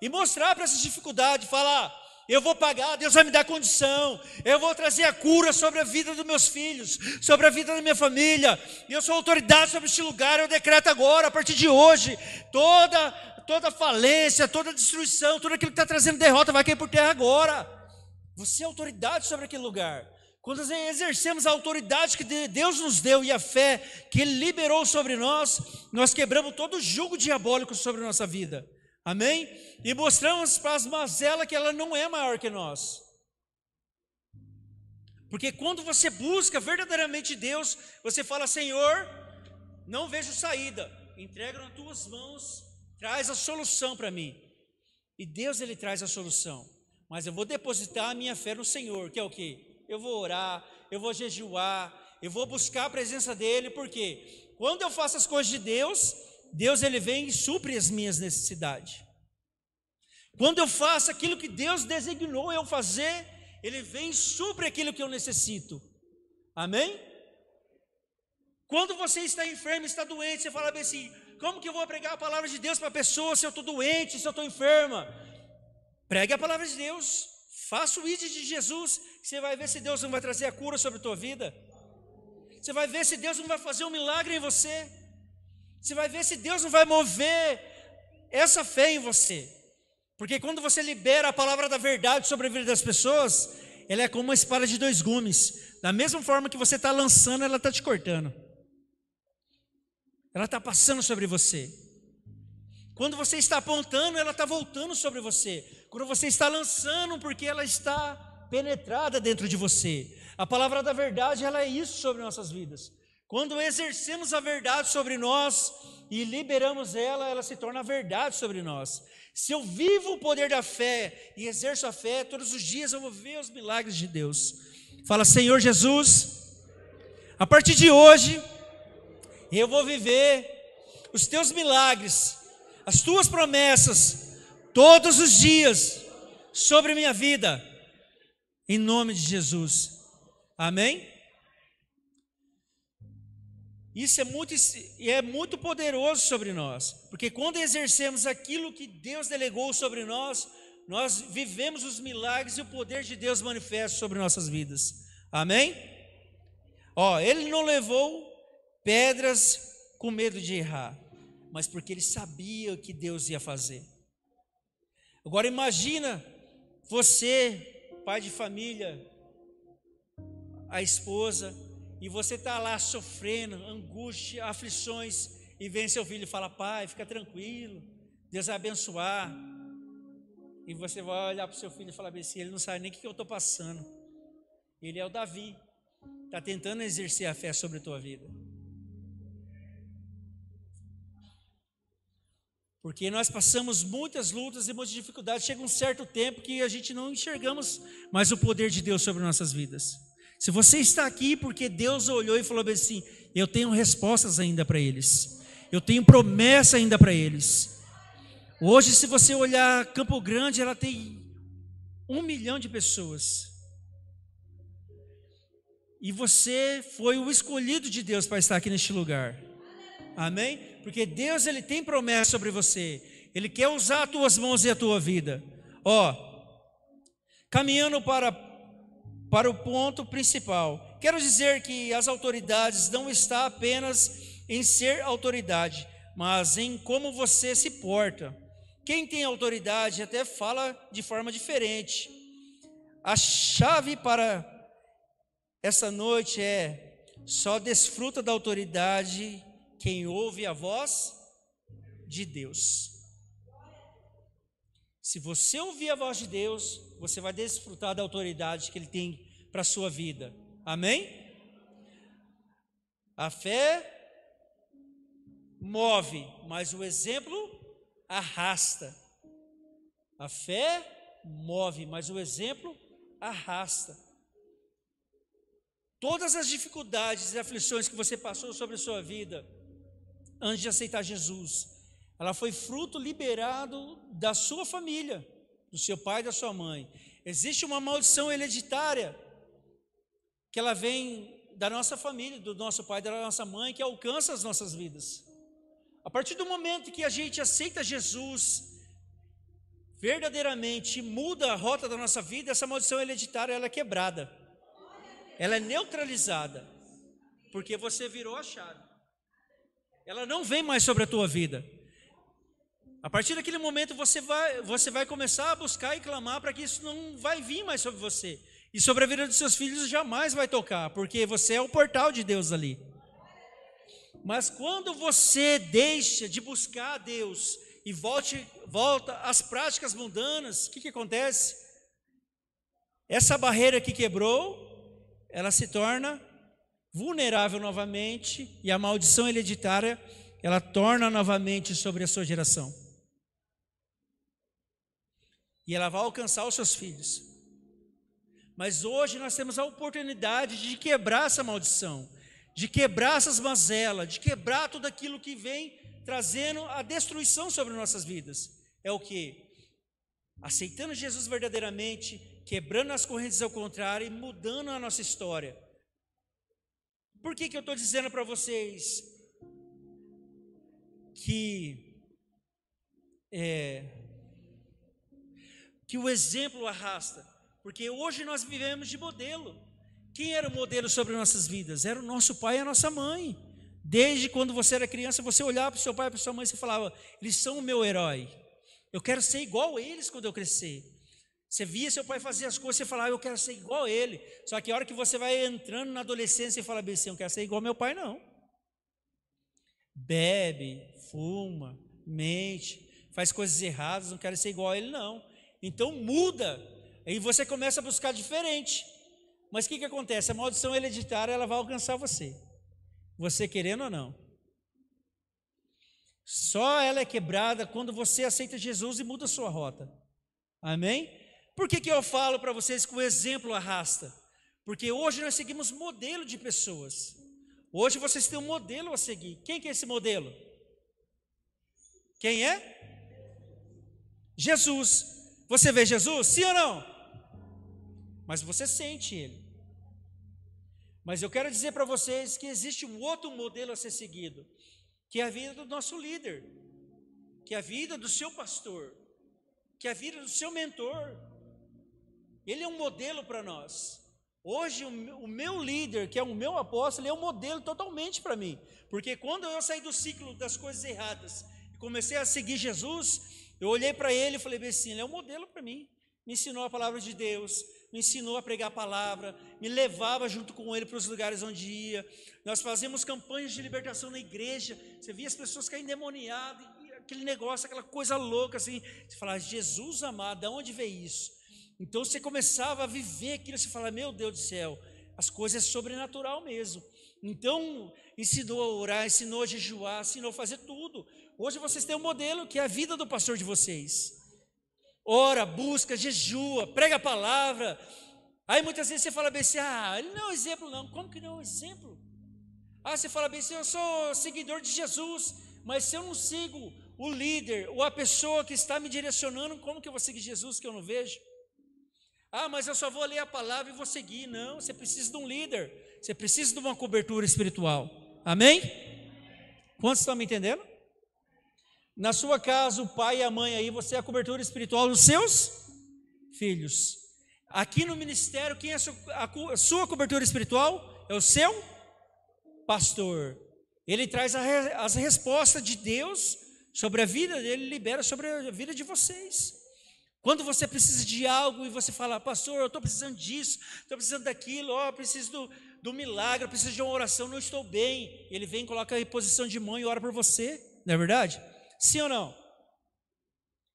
E mostrar para essas dificuldades, falar, eu vou pagar, Deus vai me dar condição. Eu vou trazer a cura sobre a vida dos meus filhos, sobre a vida da minha família. Eu sou autoridade sobre este lugar, eu decreto agora, a partir de hoje, toda falência, toda destruição, tudo aquilo que está trazendo derrota vai cair por terra agora. Você é autoridade sobre aquele lugar. Quando nós exercemos a autoridade que Deus nos deu e a fé que Ele liberou sobre nós, nós quebramos todo o jugo diabólico sobre a nossa vida. Amém? E mostramos para as mazelas que ela não é maior que nós. Porque quando você busca verdadeiramente Deus, você fala, Senhor, não vejo saída, entrego nas tuas mãos, traz a solução para mim. E Deus, Ele traz a solução. Mas eu vou depositar a minha fé no Senhor, que é o quê? Eu vou orar, eu vou jejuar, eu vou buscar a presença dEle, porque quando eu faço as coisas de Deus, Deus Ele vem e supre as minhas necessidades. Quando eu faço aquilo que Deus designou eu fazer, Ele vem e supre aquilo que eu necessito. Amém? Quando você está enfermo, está doente, você fala bem assim, como que eu vou pregar a palavra de Deus para a pessoa se eu estou doente, se eu estou enferma? Pregue a palavra de Deus. Faça o ID de Jesus, você vai ver se Deus não vai trazer a cura sobre a tua vida. Você vai ver se Deus não vai fazer um milagre em você. Você vai ver se Deus não vai mover essa fé em você. Porque quando você libera a palavra da verdade sobre a vida das pessoas, ela é como uma espada de dois gumes. Da mesma forma que você está lançando, ela está te cortando. Ela está passando sobre você. Quando você está apontando, ela está voltando sobre você. Quando você está lançando, porque ela está penetrada dentro de você. A palavra da verdade, ela é isso sobre nossas vidas. Quando exercemos a verdade sobre nós e liberamos ela, ela se torna a verdade sobre nós. Se eu vivo o poder da fé e exerço a fé, todos os dias eu vou ver os milagres de Deus. Fala, Senhor Jesus, a partir de hoje, eu vou viver os teus milagres, as tuas promessas, todos os dias, sobre a minha vida, em nome de Jesus. Amém? Isso é muito poderoso sobre nós, porque quando exercemos aquilo que Deus delegou sobre nós, nós vivemos os milagres e o poder de Deus manifesta sobre nossas vidas. Amém? Ele não levou pedras com medo de errar, mas porque ele sabia o que Deus ia fazer. Agora imagina você, pai de família, a esposa, e você está lá sofrendo, angústia, aflições, e vem seu filho e fala, pai, fica tranquilo, Deus vai abençoar. E você vai olhar para o seu filho e falar bem assim, ele não sabe nem o que eu estou passando. Ele é o Davi, está tentando exercer a fé sobre a tua vida. Porque nós passamos muitas lutas e muitas dificuldades. Chega um certo tempo que a gente não enxergamos mais o poder de Deus sobre nossas vidas. Se você está aqui porque Deus olhou e falou bem assim, eu tenho respostas ainda para eles. Eu tenho promessa ainda para eles. Hoje, se você olhar Campo Grande, ela tem 1 milhão de pessoas. E você foi o escolhido de Deus para estar aqui neste lugar. Amém? Porque Deus, Ele tem promessa sobre você. Ele quer usar as tuas mãos e a tua vida. Caminhando para o ponto principal. Quero dizer que as autoridades não estão apenas em ser autoridade, mas em como você se porta. Quem tem autoridade até fala de forma diferente. A chave para essa noite é: só desfruta da autoridade quem ouve a voz de Deus. Se você ouvir a voz de Deus, você vai desfrutar da autoridade que Ele tem para a sua vida. Amém? A fé move, mas o exemplo arrasta. A fé move, mas o exemplo arrasta. Todas as dificuldades e aflições que você passou sobre a sua vida antes de aceitar Jesus, ela foi fruto liberado da sua família, do seu pai e da sua mãe. Existe uma maldição hereditária que ela vem da nossa família, do nosso pai e da nossa mãe, que alcança as nossas vidas. A partir do momento que a gente aceita Jesus verdadeiramente, muda a rota da nossa vida, essa maldição hereditária ela é quebrada. Ela é neutralizada, porque você virou a chave. Ela não vem mais sobre a tua vida. A partir daquele momento você vai começar a buscar e clamar para que isso não vai vir mais sobre você. E sobre a vida dos seus filhos jamais vai tocar, porque você é o portal de Deus ali. Mas quando você deixa de buscar a Deus e volta às práticas mundanas, o que acontece? Essa barreira que quebrou, ela se torna vulnerável novamente, e a maldição hereditária, ela torna novamente sobre a sua geração. E ela vai alcançar os seus filhos. Mas hoje nós temos a oportunidade de quebrar essa maldição, de quebrar essas mazelas, de quebrar tudo aquilo que vem trazendo a destruição sobre nossas vidas. É o que? Aceitando Jesus verdadeiramente, quebrando as correntes ao contrário e mudando a nossa história. Por que eu estou dizendo para vocês que o exemplo arrasta? Porque hoje nós vivemos de modelo. Quem era o modelo sobre nossas vidas? Era o nosso pai e a nossa mãe. Desde quando você era criança, você olhava para o seu pai e para a sua mãe e falava: eles são o meu herói. Eu quero ser igual a eles quando eu crescer. Você via seu pai fazer as coisas, você falava: eu quero ser igual a ele. Só que a hora que você vai entrando na adolescência e fala bem assim: eu quero ser igual ao meu pai, não. Bebe, fuma, mente, faz coisas erradas, não quero ser igual a ele, não. Então muda, aí você começa a buscar diferente. Mas o que acontece? A maldição hereditária, ela vai alcançar você querendo ou não. Só ela é quebrada quando você aceita Jesus e muda a sua rota. Amém? Por que eu falo para vocês que o exemplo arrasta? Porque hoje nós seguimos modelo de pessoas. Hoje vocês têm um modelo a seguir. Quem que é esse modelo? Quem é? Jesus. Você vê Jesus? Sim ou não? Mas você sente Ele. Mas eu quero dizer para vocês que existe um outro modelo a ser seguido, que é a vida do nosso líder, que é a vida do seu pastor, que é a vida do seu mentor. Ele é um modelo para nós. Hoje o meu líder, que é o meu apóstolo, ele é um modelo totalmente para mim. Porque quando eu saí do ciclo das coisas erradas e comecei a seguir Jesus, eu olhei para ele e falei bem assim: ele é um modelo para mim. Me ensinou a palavra de Deus, me ensinou a pregar a palavra, me levava junto com ele para os lugares onde ia. Nós fazíamos campanhas de libertação na igreja. Você via as pessoas caírem endemoniadas, e aquele negócio, aquela coisa louca assim. Você fala, Jesus amado, de onde veio isso? Então você começava a viver aquilo, você fala, meu Deus do céu, as coisas é sobrenatural mesmo. Então ensinou a orar, ensinou a jejuar, ensinou a fazer tudo. Hoje vocês têm um modelo que é a vida do pastor de vocês. Ora, busca, jejua, prega a palavra. Aí muitas vezes você fala bem assim, ele não é um exemplo não. Como que não é um exemplo? Você fala bem assim, eu sou seguidor de Jesus, mas se eu não sigo o líder ou a pessoa que está me direcionando, como que eu vou seguir Jesus que eu não vejo? Mas eu só vou ler a palavra e vou seguir. Não, você precisa de um líder, você precisa de uma cobertura espiritual. Amém? Quantos estão me entendendo? Na sua casa, o pai e a mãe aí, você é a cobertura espiritual dos seus filhos. Aqui no ministério, quem é a sua cobertura espiritual? É o seu pastor. Ele traz as respostas de Deus sobre a vida dele, libera sobre a vida de vocês. Quando você precisa de algo e você fala, pastor, eu estou precisando disso, estou precisando daquilo, eu preciso do milagre, eu preciso de uma oração, não estou bem. Ele vem, coloca em posição de mão e ora por você, não é verdade? Sim ou não?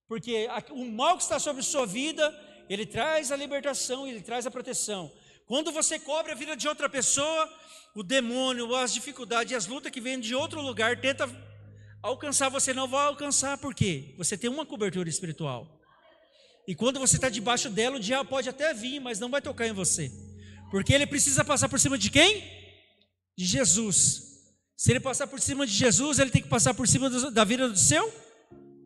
Porque o mal que está sobre a sua vida, ele traz a libertação, ele traz a proteção. Quando você cobre a vida de outra pessoa, o demônio, as dificuldades e as lutas que vêm de outro lugar, tenta alcançar você, não vai alcançar, por quê? Você tem uma cobertura espiritual. E quando você está debaixo dela, o diabo pode até vir, mas não vai tocar em você. Porque ele precisa passar por cima de quem? De Jesus. Se ele passar por cima de Jesus, ele tem que passar por cima da vida do seu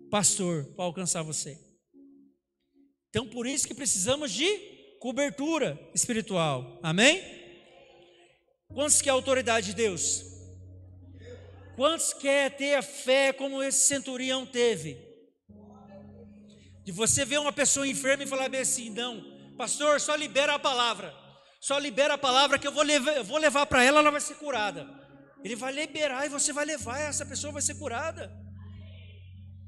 pastor para alcançar você. Então, por isso que precisamos de cobertura espiritual. Amém? Quantos quer a autoridade de Deus? Quantos quer ter a fé como esse centurião teve? De você ver uma pessoa enferma e falar bem assim, não, pastor, só libera a palavra. Só libera a palavra que eu vou levar para ela, ela vai ser curada. Ele vai liberar e você vai levar, e essa pessoa vai ser curada.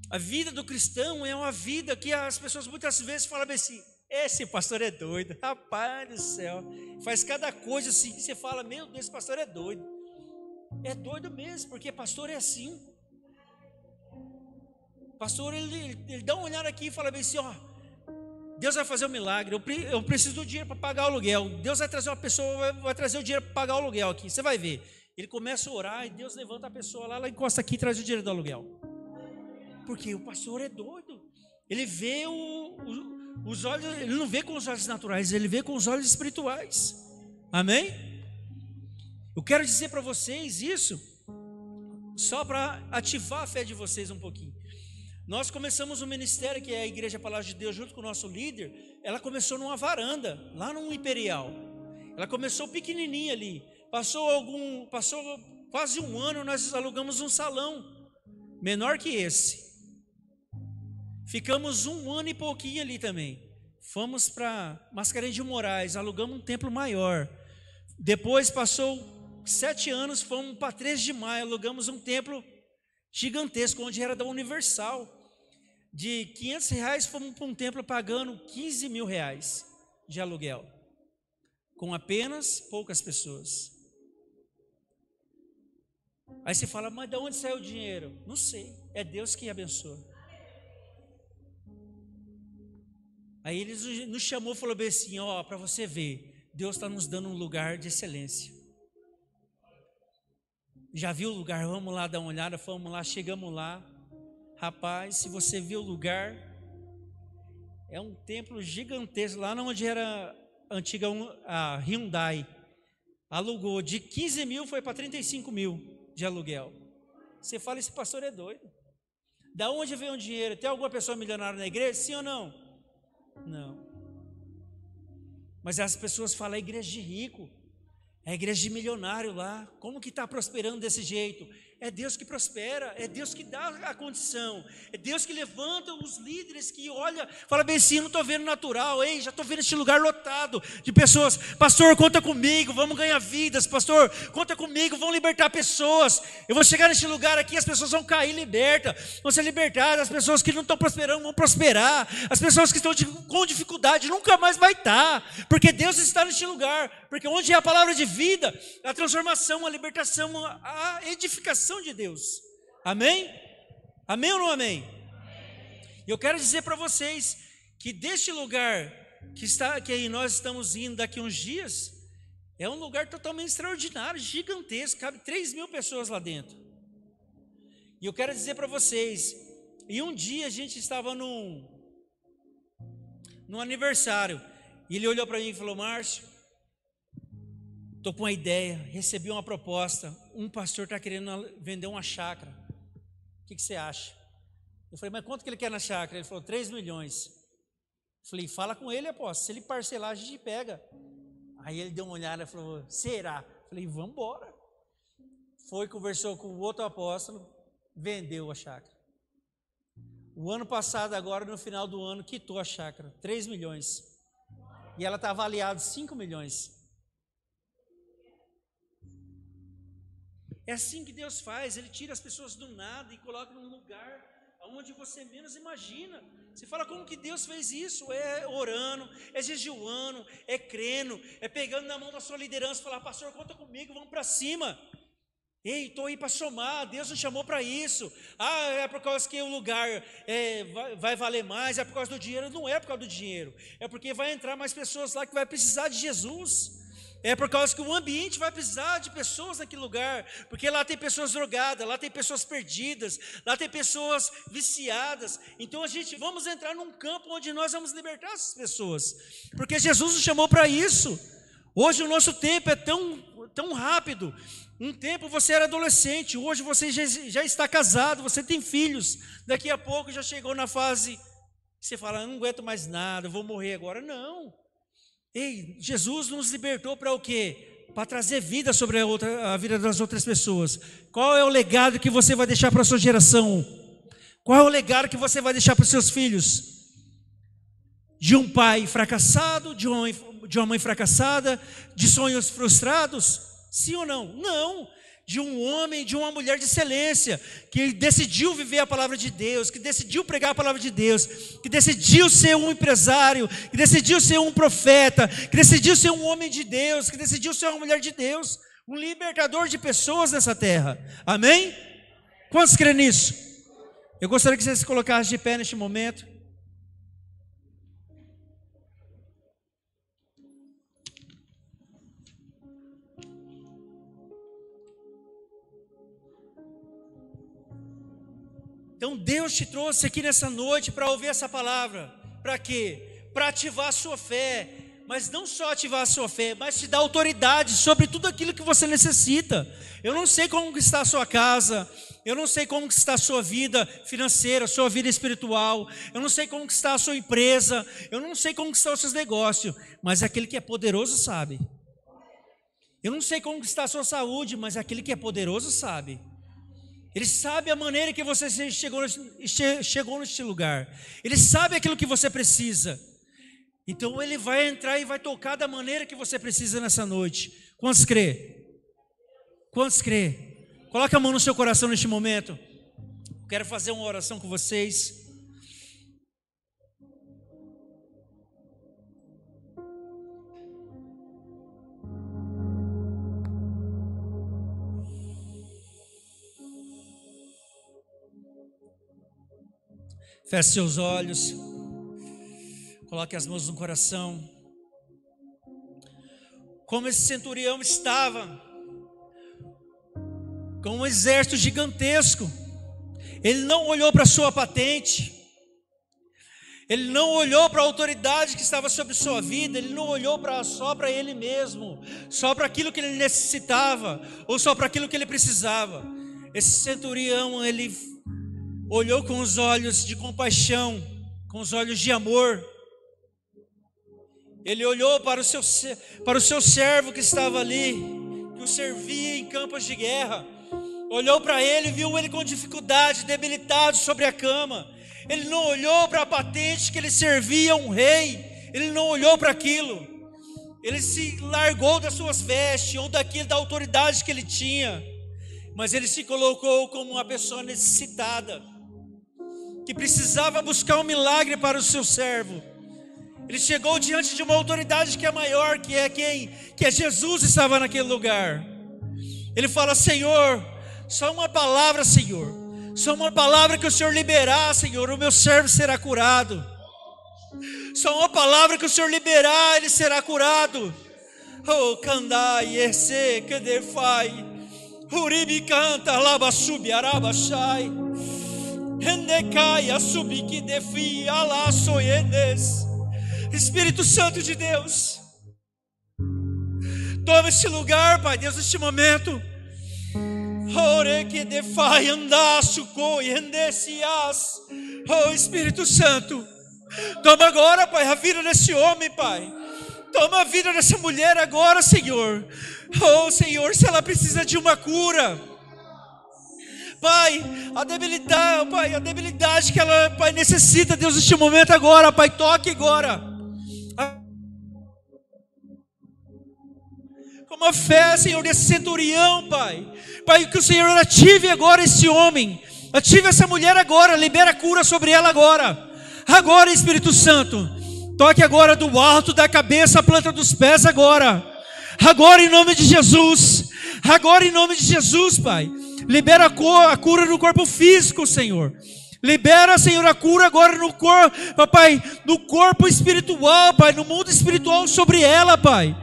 A vida do cristão é uma vida que as pessoas muitas vezes falam bem assim, esse pastor é doido, rapaz do céu, faz cada coisa assim, que você fala, meu Deus, esse pastor é doido. É doido mesmo, porque pastor é assim. Pastor, ele dá uma olhada aqui e fala bem assim, Deus vai fazer um milagre, eu preciso do dinheiro para pagar o aluguel. Deus vai trazer uma pessoa, vai trazer o dinheiro para pagar o aluguel aqui, você vai ver. Ele começa a orar e Deus levanta a pessoa lá, ela encosta aqui e traz o dinheiro do aluguel. Porque o pastor é doido. Ele vê os olhos, ele não vê com os olhos naturais, ele vê com os olhos espirituais. Amém? Eu quero dizer para vocês isso, só para ativar a fé de vocês um pouquinho. Nós começamos um ministério que é a Igreja Palácio de Deus, junto com o nosso líder. Ela começou numa varanda, lá no Imperial. Ela começou pequenininha ali. Passou quase um ano, nós alugamos um salão menor que esse. Ficamos um ano e pouquinho ali também. Fomos para Mascarenhas de Moraes, alugamos um templo maior. Depois passou 7 anos, fomos para 13 de Maio, alugamos um templo gigantesco, onde era da Universal. De R$500 fomos para um templo pagando R$15 mil de aluguel, com apenas poucas pessoas. Aí você fala, mas de onde saiu o dinheiro? Não sei, é Deus que abençoa. Aí ele nos chamou e falou bem assim, para você ver, Deus está nos dando um lugar de excelência. Já viu o lugar? Vamos lá dar uma olhada, fomos lá, chegamos lá. Rapaz, se você viu o lugar, é um templo gigantesco, lá onde era a antiga a Hyundai. Alugou, de 15 mil foi para 35 mil de aluguel. Você fala, esse pastor é doido. Da onde veio o dinheiro? Tem alguma pessoa milionária na igreja? Sim ou não? Não. Mas as pessoas falam, é igreja de rico, é igreja de milionário lá. Como que está prosperando desse jeito? É Deus que prospera, é Deus que dá a condição, é Deus que levanta os líderes que olha, fala bem assim, não estou vendo natural, já estou vendo este lugar lotado de pessoas. Pastor, conta comigo, vamos ganhar vidas. Pastor, conta comigo, vamos libertar pessoas. Eu vou chegar neste lugar aqui, as pessoas vão cair vão ser libertadas. As pessoas que não estão prosperando vão prosperar. As pessoas que estão com dificuldade nunca mais vai estar, porque Deus está neste lugar. Porque onde é a palavra de vida, a transformação, a libertação, a edificação de Deus. Amém? Amém ou não amém? E eu quero dizer para vocês que deste lugar que nós estamos indo daqui uns dias, é um lugar totalmente extraordinário, gigantesco, cabe 3.000 pessoas lá dentro. E eu quero dizer para vocês, e um dia a gente estava num aniversário, e ele olhou para mim e falou: Márcio, estou com uma ideia, recebi uma proposta, um pastor está querendo vender uma chácara, o que você acha? Eu falei: mas quanto que ele quer na chácara? Ele falou: 3 milhões. Eu falei: fala com ele, apóstolo, se ele parcelar a gente pega. Aí ele deu uma olhada e falou: será? Eu falei: vamos embora. Foi, conversou com o outro apóstolo, vendeu a chácara. O ano passado, agora no final do ano, quitou a chácara, 3 milhões. E ela está avaliada 5 milhões. É assim que Deus faz, Ele tira as pessoas do nada e coloca num lugar onde você menos imagina. Você fala: como que Deus fez isso? É orando, é jejuando, é crendo, é pegando na mão da sua liderança e falar: pastor, conta comigo, vamos para cima. Ei, estou aí para somar, Deus nos chamou para isso. É por causa que o lugar vai valer mais, é por causa do dinheiro. Não é por causa do dinheiro, é porque vai entrar mais pessoas lá que vai precisar de Jesus. É por causa que o ambiente vai precisar de pessoas naquele lugar, porque lá tem pessoas drogadas, lá tem pessoas perdidas, lá tem pessoas viciadas. Então vamos entrar num campo onde nós vamos libertar essas pessoas, porque Jesus nos chamou para isso. Hoje o nosso tempo é tão rápido. Um tempo você era adolescente, hoje você já está casado, você tem filhos. Daqui a pouco já chegou na fase que você fala: não aguento mais nada, eu vou morrer agora. Não. Ei, Jesus nos libertou para o quê? Para trazer vida sobre a vida das outras pessoas. Qual é o legado que você vai deixar para a sua geração? Qual é o legado que você vai deixar para os seus filhos? De um pai fracassado, de uma mãe fracassada, de sonhos frustrados? Sim ou não? Não. De um homem, de uma mulher de excelência, que decidiu viver a palavra de Deus, que decidiu pregar a palavra de Deus, que decidiu ser um empresário, que decidiu ser um profeta, que decidiu ser um homem de Deus, que decidiu ser uma mulher de Deus, um libertador de pessoas nessa terra. Amém? Quantos creem nisso? Eu gostaria que você se colocasse de pé neste momento. Então Deus te trouxe aqui nessa noite para ouvir essa palavra. Para quê? Para ativar a sua fé. Mas não só ativar a sua fé, mas te dar autoridade sobre tudo aquilo que você necessita. Eu não sei como está a sua casa, eu não sei como está a sua vida financeira, a sua vida espiritual, eu não sei como está a sua empresa, eu não sei como estão os seus negócios, mas aquele que é poderoso sabe. Eu não sei como está a sua saúde, mas aquele que é poderoso sabe. Ele sabe a maneira que você chegou neste lugar. Ele sabe aquilo que você precisa. Então Ele vai entrar e vai tocar da maneira que você precisa nessa noite. Quantos crê? Quantos crê? Coloca a mão no seu coração neste momento. Quero fazer uma oração com vocês. Feche seus olhos, coloque as mãos no coração. Como esse centurião estava com um exército gigantesco, ele não olhou para a sua patente, ele não olhou para a autoridade que estava sobre sua vida, ele não olhou só para ele mesmo, só para aquilo que ele necessitava, ou só para aquilo que ele precisava. Esse centurião, ele olhou com os olhos de compaixão, com os olhos de amor. Ele olhou para o seu servo que estava ali, que o servia em campos de guerra. Olhou para ele, viu ele com dificuldade, debilitado sobre a cama. Ele não olhou para a patente que ele servia um rei. Ele não olhou para aquilo. Ele se largou das suas vestes ou da autoridade que ele tinha. Mas ele se colocou como uma pessoa necessitada, que precisava buscar um milagre para o seu servo. Ele chegou diante de uma autoridade que é maior, que é Jesus, estava naquele lugar. Ele fala: Senhor, só uma palavra, Senhor, Só uma palavra que o Senhor liberar, Senhor, o meu servo será curado. Só uma palavra que o Senhor liberar, ele será curado. Oh, candai, esse, que defai. Uribi canta, lava subi, araba shai. Rendecai, asubi, que defi, alá soiedes. Espírito Santo de Deus, toma este lugar, Pai Deus, neste momento. Ore que defai, andaço, coi, rendecias. Oh, Espírito Santo, toma agora, Pai, a vida desse homem, Pai. Toma a vida dessa mulher agora, Senhor. Oh, Senhor, se ela precisa de uma cura, Pai, a debilidade que ela, Pai, necessita, Deus, neste momento agora, Pai, toque agora. Com a fé, Senhor, desse centurião, Pai. Pai, que o Senhor ative agora esse homem. Ative essa mulher agora, libera a cura sobre ela agora. Agora, Espírito Santo, toque agora do alto da cabeça, a planta dos pés agora. Agora em nome de Jesus. Agora em nome de Jesus, Pai. Libera a cura no corpo físico, Senhor. Libera, Senhor, a cura agora no corpo, Pai, no corpo espiritual, Pai, no mundo espiritual sobre ela, Pai.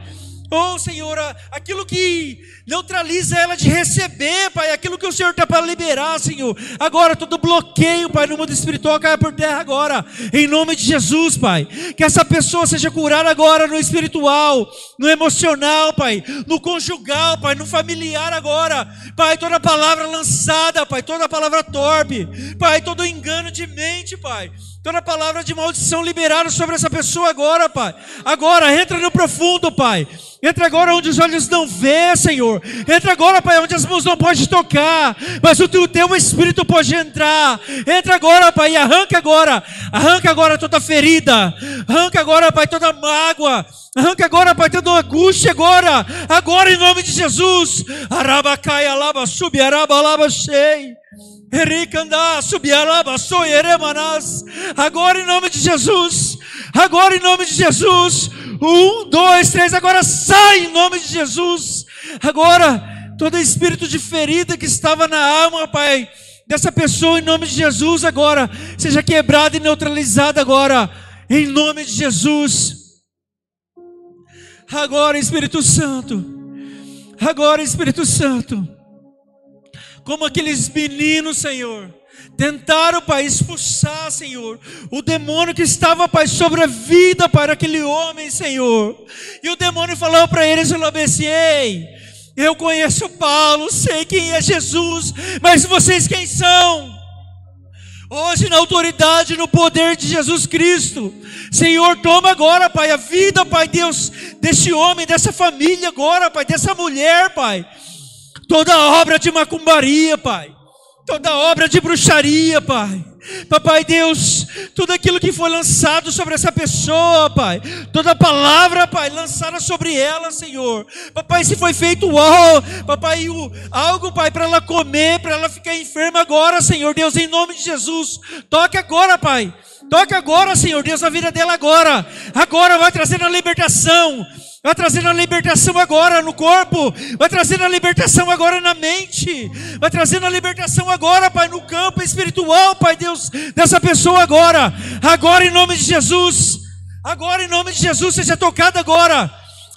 Oh, Senhor, aquilo que neutraliza ela de receber, Pai, aquilo que o Senhor está para liberar, Senhor. Agora, todo bloqueio, Pai, no mundo espiritual caia por terra agora, em nome de Jesus, Pai. Que essa pessoa seja curada agora no espiritual, no emocional, Pai, no conjugal, Pai, no familiar agora. Pai, toda palavra lançada, Pai, toda palavra torpe, Pai, todo engano de mente, Pai. Toda palavra de maldição liberada sobre essa pessoa agora, Pai. Agora, entra no profundo, Pai. Entra agora onde os olhos não vê, Senhor. Entra agora, Pai, onde as mãos não podem tocar, mas o teu Espírito pode entrar. Entra agora, Pai, e arranca agora toda ferida. Arranca agora, Pai, toda mágoa. Arranca agora, Pai, toda angústia agora. Agora, em nome de Jesus. Arabacai, alaba, subi, araba, alaba, shei. Agora em nome de Jesus. Agora em nome de Jesus. 1, 2, 3. Agora sai em nome de Jesus. Agora todo espírito de ferida que estava na alma, Pai, dessa pessoa, em nome de Jesus, agora seja quebrado e neutralizado agora, em nome de Jesus. Agora, Espírito Santo. Agora, Espírito Santo. Como aqueles meninos, Senhor, tentaram, Pai, expulsar, Senhor, o demônio que estava, Pai, sobre a vida, Pai, daquele homem, Senhor. E o demônio falou para eles, falou assim: ei, eu conheço Paulo, sei quem é Jesus, mas vocês quem são? Hoje, na autoridade, no poder de Jesus Cristo, Senhor, toma agora, Pai, a vida, Pai Deus, desse homem, dessa família agora, Pai, dessa mulher, Pai. Toda obra de macumbaria, Pai. Toda obra de bruxaria, Pai. Papai Deus, tudo aquilo que foi lançado sobre essa pessoa, Pai. Toda palavra, Pai, lançada sobre ela, Senhor. Papai, se foi feito Papai, algo, Pai, para ela comer, para ela ficar enferma agora, Senhor Deus, em nome de Jesus. Toque agora, Pai. Toque agora, Senhor Deus, a vida dela agora. Agora vai trazendo a libertação. Vai trazendo a libertação agora no corpo. Vai trazendo a libertação agora na mente. Vai trazendo a libertação agora, Pai, no campo espiritual, Pai Deus, dessa pessoa agora. Agora em nome de Jesus. Agora em nome de Jesus, seja tocado agora.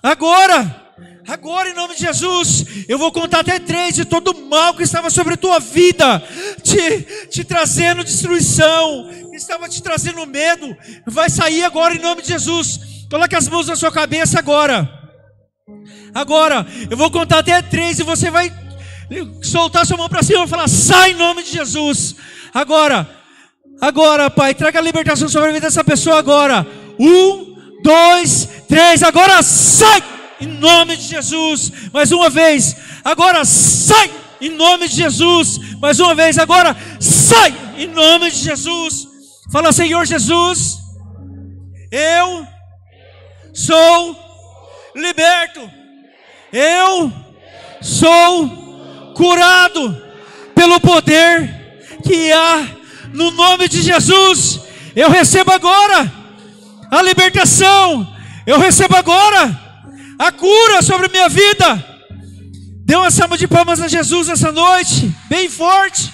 Agora em nome de Jesus. Eu vou contar até 3 de todo o mal que estava sobre a tua vida, te trazendo destruição, que estava te trazendo medo. Vai sair agora em nome de Jesus. Coloque as mãos na sua cabeça agora. Agora, eu vou contar até 3 e você vai soltar sua mão para cima e falar: sai em nome de Jesus. Agora, Pai, traga a libertação sobre a vida dessa pessoa agora. 1, 2, 3, agora sai em nome de Jesus. Mais uma vez, agora sai em nome de Jesus. Mais uma vez, agora sai em nome de Jesus. Fala: Senhor Jesus, eu sou liberto, eu sou curado pelo poder que há no nome de Jesus. Eu recebo agora a libertação, eu recebo agora a cura sobre a minha vida. Dê uma salva de palmas a Jesus essa noite, bem forte.